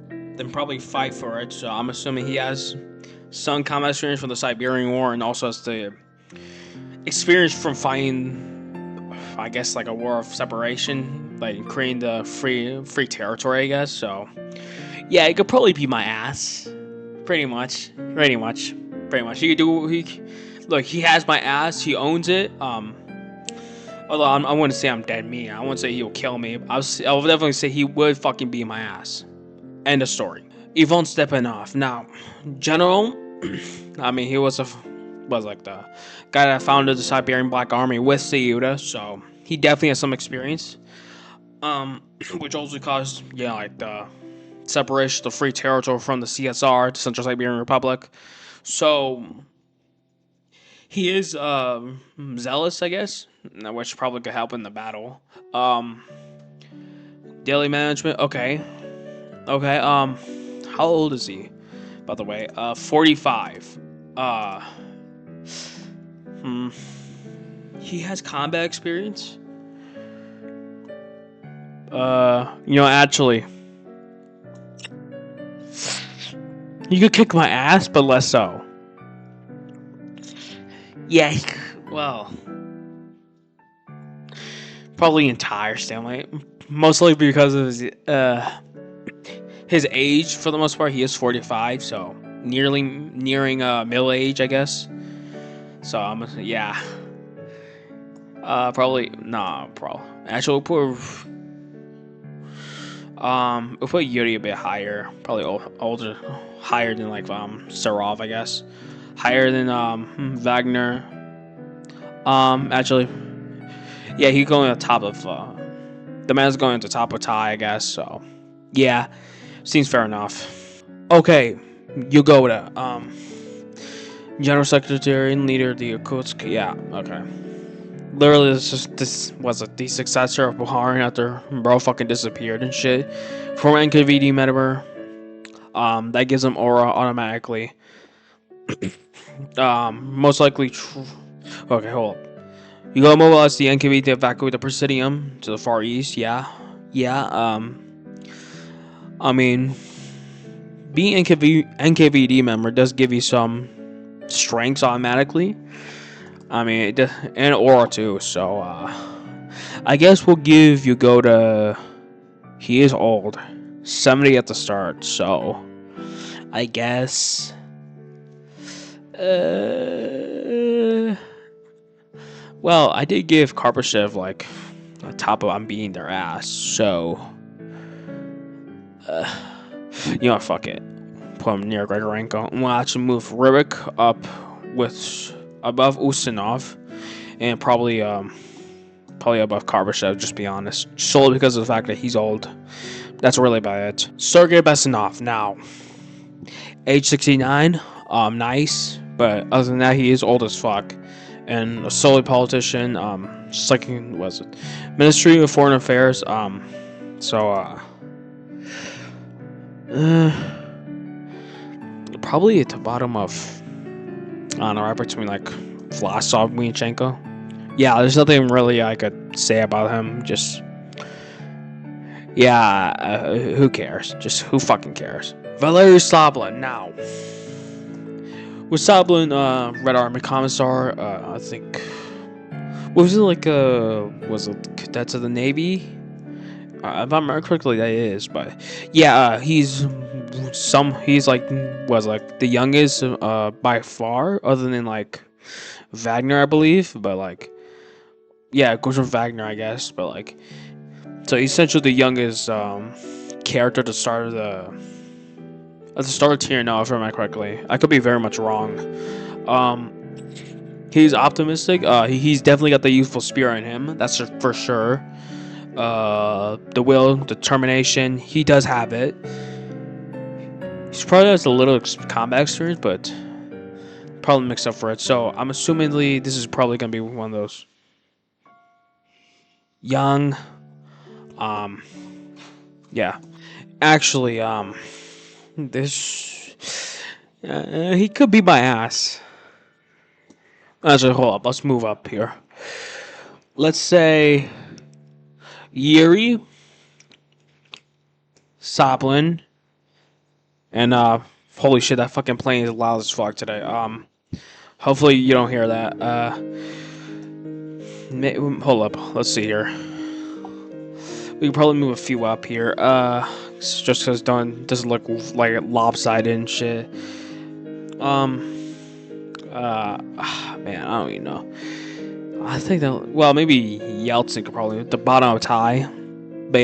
A: then probably fight for it. So I'm assuming he has some combat experience from the Siberian War and also has the experience from fighting, I guess, like a war of separation, like creating the free territory, I guess. So yeah, it could probably be my ass, pretty much. He could do. Look, he has my ass. He owns it. Although I wouldn't say I'm dead meat. I wouldn't say he'll kill me. I would definitely say he would fucking beat my ass. End of story. Ivan Stepanov. Now, General. I mean, he was like the guy that founded the Siberian Black Army with Suyuda, so he definitely has some experience. Which also caused like the separation of the free territory from the CSR, the Central Siberian Republic. So He is zealous, I guess, which probably could help in the battle. Um, daily management. Okay, okay. How old is he? By the way, 45. Uh, hmm. He has combat experience. Actually, you could kick my ass, but less so. Yeah, well, probably entire stalemate. Mostly because of his age. For the most part, he is 45, so nearly nearing middle age, I guess. So yeah. Probably nah, bro. Actually, we'll put Yuri a bit higher. Probably older, higher than like Serov, I guess. Higher than Wagner. Actually, yeah, he's going on top of the man's going at the top of Ty, I guess. So, yeah, seems fair enough. Okay, Yugoda, General Secretary and leader of the Yakutsk. Yeah, okay. Literally, this was the successor of Buharin after bro fucking disappeared and shit. From NKVD member, that gives him aura automatically. Most likely. Okay, hold up. You gotta mobilize the NKVD to evacuate the Presidium to the far east. Yeah, yeah. I mean, being NKVD member does give you some strengths automatically. I mean, and aura too. So, I guess we'll give Yugoda. He is old, 70 at the start. So, I guess. Well, I did give Karpashev like a top of I'm beating their ass. So, fuck it. Put him near Grigorenko. We'll actually move Rybak up with above Ustinov, and probably above Karpashev. Just be honest, solely because of the fact that he's old. That's really about it. Sergei Besanov now, age 69. Nice, but other than that, he is old as fuck, and a solid politician. Just like was it, Ministry of Foreign Affairs. Probably at the bottom of, I don't know, right between like Vlasov, Minchenko. Yeah, there's nothing really I could say about him. Just, yeah, who cares? Just who fucking cares? Valery Sablin now. With Sablin, Red Army Commissar, I think, was it like was it Cadets of the Navy? If I remember correctly, that is, but yeah, he's like was like the youngest by far, other than like Wagner, I believe, but like yeah, it goes from Wagner, I guess, but like so essentially the youngest character at the start of TNO, if I remember correctly. I could be very much wrong. He's optimistic. He's definitely got the youthful spirit in him. That's for sure. The will, determination, he does have it. He probably has a little combat experience, but probably mixed up for it. So I'm assumingly this is probably gonna be one of those young. Yeah. Actually, this he could be my ass. Actually, hold up. Let's move up here. Let's say Yuri, Soplin, and holy shit, that fucking plane is loud as fuck today. Hopefully you don't hear that. Hold up. Let's see here. We can probably move a few up here. Just because doesn't look like lopsided and shit. Man, I don't even know. I think that, well, maybe Yeltsin could probably at the bottom of tie. But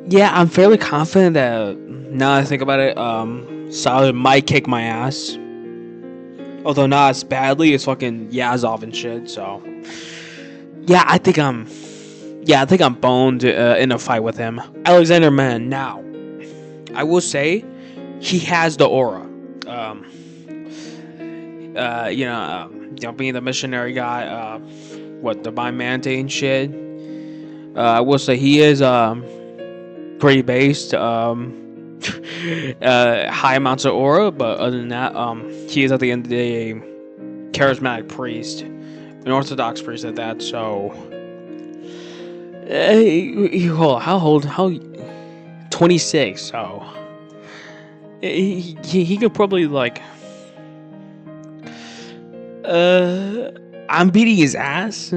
A: yeah, I'm fairly confident that now that I think about it, Solid might kick my ass. Although not as badly as fucking Yazov and shit. So yeah, I think I'm boned in a fight with him. Alexander Mann. Now, I will say he has the aura. being the missionary guy, the by Mante and shit. I will say he is pretty based, high amounts of aura, but other than that, he is at the end of the day a charismatic priest, an Orthodox priest at that. So, how old? How 26? So he could probably like. I'm beating his ass,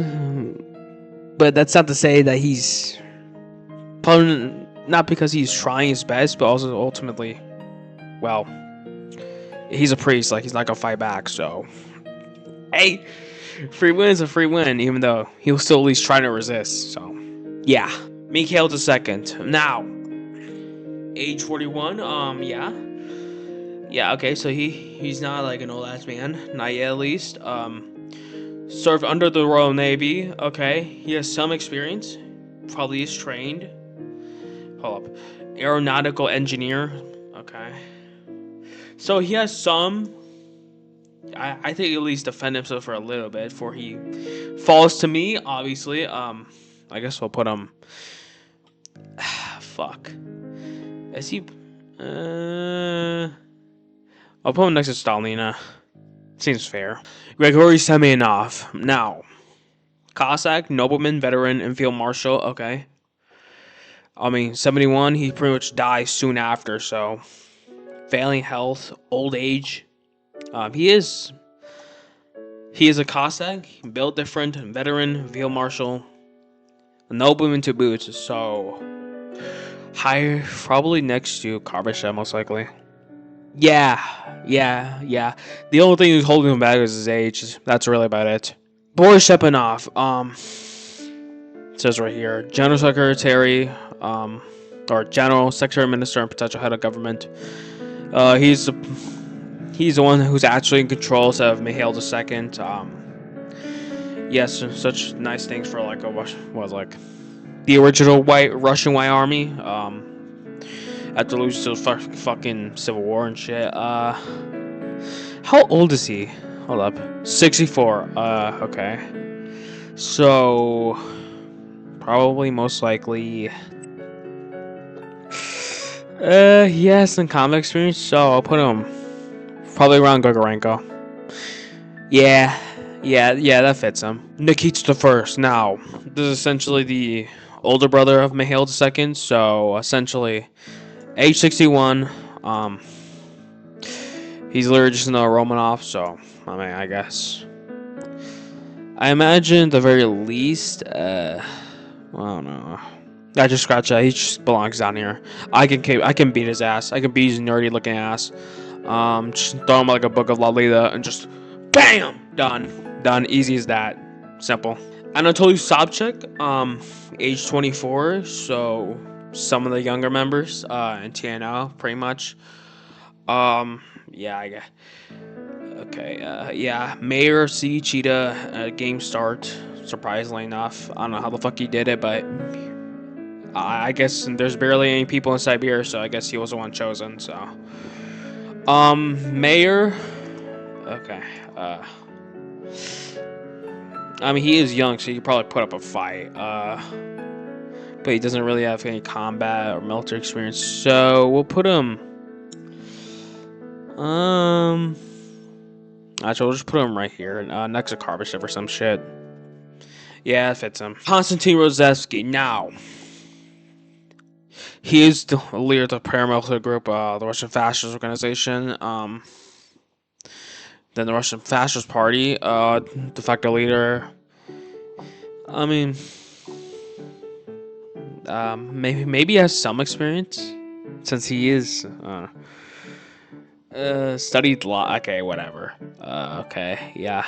A: but that's not to say that he's probably not because he's trying his best, but also ultimately, well, he's a priest. Like he's not gonna fight back. So, hey, free win is a free win, even though he was still at least trying to resist. So, yeah, Mikhail the second. Now, age 41. Yeah, okay, so he's not like an old ass man, not yet at least. Served under the Royal Navy. Okay, he has some experience. Probably is trained. Hold up, aeronautical engineer. Okay, so he has some. I think at least defend himself for a little bit before he falls to me. Obviously, I guess we'll put him. Fuck. Is he? I'll put him next to Stalina. Seems fair. Grigory Semyonov. Now, Cossack, nobleman, veteran, and field marshal. Okay. 71. He pretty much dies soon after. So, failing health, old age. He is a Cossack, built different, veteran, field marshal, a nobleman to boot. So, higher, probably next to Karbashev, most likely. Yeah. The only thing who's holding him back is his age. That's really about it. Boris Shepanov, says right here, General Secretary, or General Secretary, Minister, and potential head of government. He's the one who's actually in control instead of Mikhail II. Yes, such nice things for like the original Russian White Army. After losing to the fucking Civil War and shit. How old is he? Hold up. 64. Okay. So, probably most likely. He has some combat experience, so I'll put him probably around Grigorenko. Yeah, that fits him. Nikita the First. Now, this is essentially the older brother of Mikhail II, so essentially, age 61. He's literally just another Romanov, so I guess. I imagine at the very least, I don't know. I just scratch that. He just belongs down here. I can beat his ass. I can beat his nerdy looking ass. Just throw him like a book of Lalita and just BAM! Done. Easy as that. Simple. Anatoly Sobchak, age 24, so some of the younger members in TNO, pretty much. Yeah, I guess. Okay, yeah. Mayor C. Cheetah, game start, surprisingly enough. I don't know how the fuck he did it, but I guess there's barely any people in Siberia, so I guess he was the one chosen, so. Mayor. Okay, he is young, so he could probably put up a fight. But he doesn't really have any combat or military experience, so we'll put him. Actually, we'll just put him right here, next to Karbashev or some shit. Yeah, that fits him. Konstantin Rozevsky. Now, he is the leader of the paramilitary group, the Russian Fascist Organization. Then the Russian Fascist Party, de facto leader. Maybe he has some experience, since he is studied law. Okay, whatever. Okay, yeah,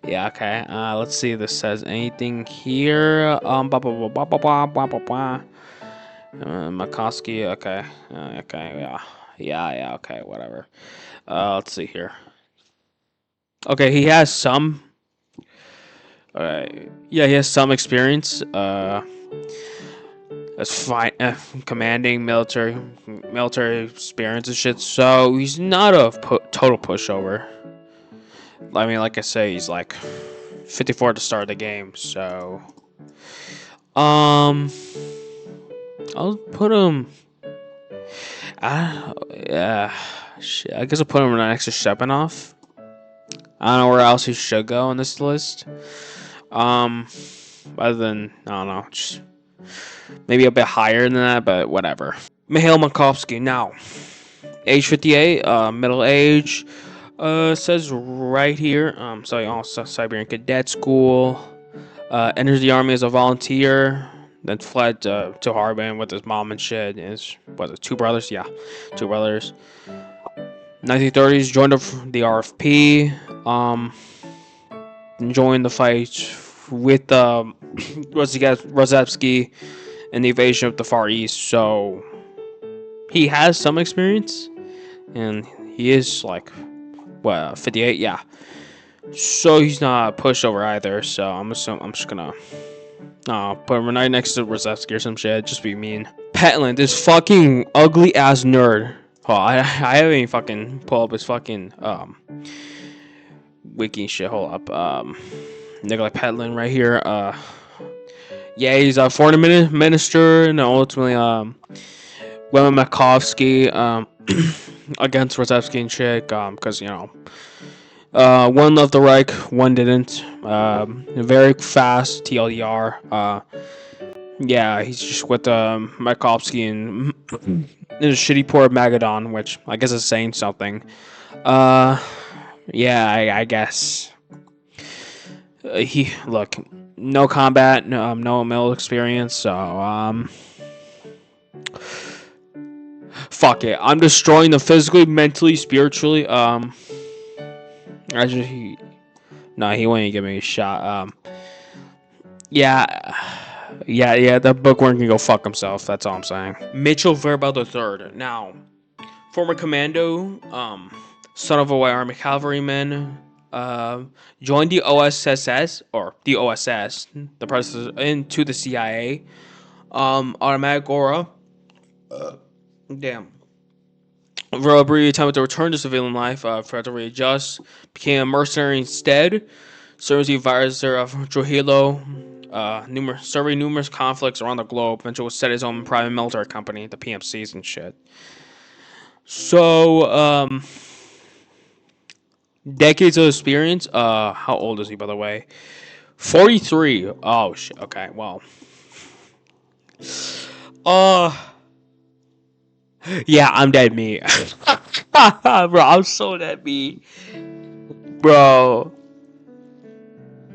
A: okay. Let's see if this says anything here. Makovsky. Okay, yeah. Okay, whatever. Let's see here. Okay, he has some. Alright. Yeah, he has some experience. As fine, commanding military experience and shit. So he's not a total pushover. I mean, like I say, he's like 54 to start the game. So, um, I'll put him. Yeah, shit. I guess I'll put him next to Shepanov. I don't know where else he should go on this list. Other than I don't know, just maybe a bit higher than that, but whatever. Mikhail Makovsky now, age 58, middle age. Says right here. So also Siberian Cadet School. Enters the army as a volunteer. Then fled to Harbin with his mom and shit. His two brothers? Yeah, two brothers. 1930s, joined the RFP. Joined the fight with Rozhetsky in the invasion of the Far East. So he has some experience, and he is like 58. Yeah. So he's not pushed over either. So I'm just gonna put him right next to Rozhetsky or some shit. Just be mean. Petland, this fucking ugly ass nerd. Oh, I haven't even fucking pulled up his fucking wiki shit. Hold up. Nikolai Petland right here. Yeah, he's a foreign minister, and ultimately William Makovsky against Rozhetsky and shit. Because one loved the Reich, one didn't. Very fast TLDR. Yeah, he's just with Makovsky and in a shitty port of Magadan, which I guess is saying something. Yeah, I guess. Look, no combat, no mill experience, so fuck it. I'm destroying them physically, mentally, spiritually. Actually, he wouldn't give me a shot. Yeah. That bookworm can go fuck himself. That's all I'm saying. Mitchell Verbal III. Now, former commando, son of a White Army cavalryman, joined the OSS, the predecessor into the CIA. Automatic aura. Damn. Robbery attempted to return to civilian life, failed to readjust, became a mercenary instead, served as the advisor of Trujillo, serving numerous conflicts around the globe, eventually set his own private military company, the PMCs and shit. So, decades of experience. How old is he, by the way? 43. Oh, shit. Okay, well. Yeah, I'm dead meat. Bro, I'm so dead meat. Bro.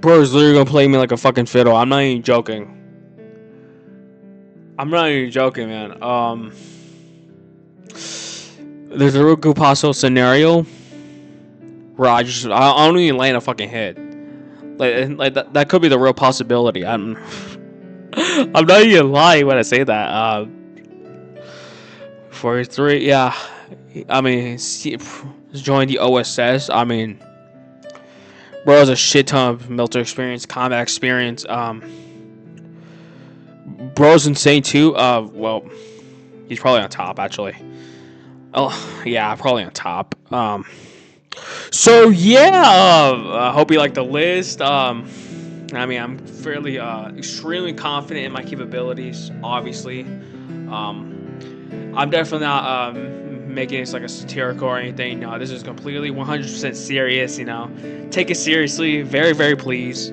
A: Bro is literally gonna play me like a fucking fiddle. I'm not even joking. Man. There's a real good possible scenario where I don't even land a fucking hit. Like that could be the real possibility. I'm not even lying when I say that. 43, yeah. I mean, joined the OSS. I mean, bro has a shit ton of military experience, combat experience. Bro's insane too. Well, he's probably on top actually. Oh, yeah, probably on top. So yeah, I hope you like the list. I mean, I'm fairly, extremely confident in my capabilities. Obviously, I'm definitely not making this like a satirical or anything. No, this is completely 100% serious. Take it seriously. Very, very please.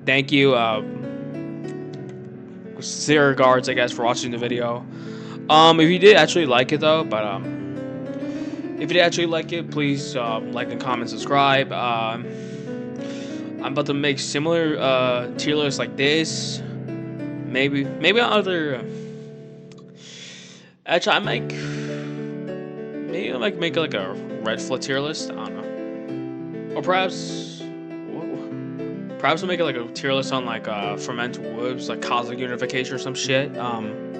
A: Thank you. Sincere regards, I guess, for watching the video. If you did actually like it though, but if you did actually like it, please like and comment, subscribe. I'm about to make similar tier lists like this. Maybe on other. Actually, I might make like a red flit tier list. I don't know, or perhaps I'll make it like a tier list on like fermented woods, like cosmic unification or some shit.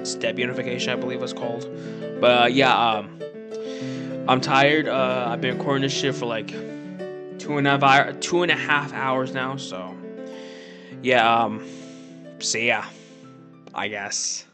A: Step unification, I believe it's called. But yeah, I'm tired. I've been recording this shit for like 2.5 hours now. So yeah, see ya, I guess.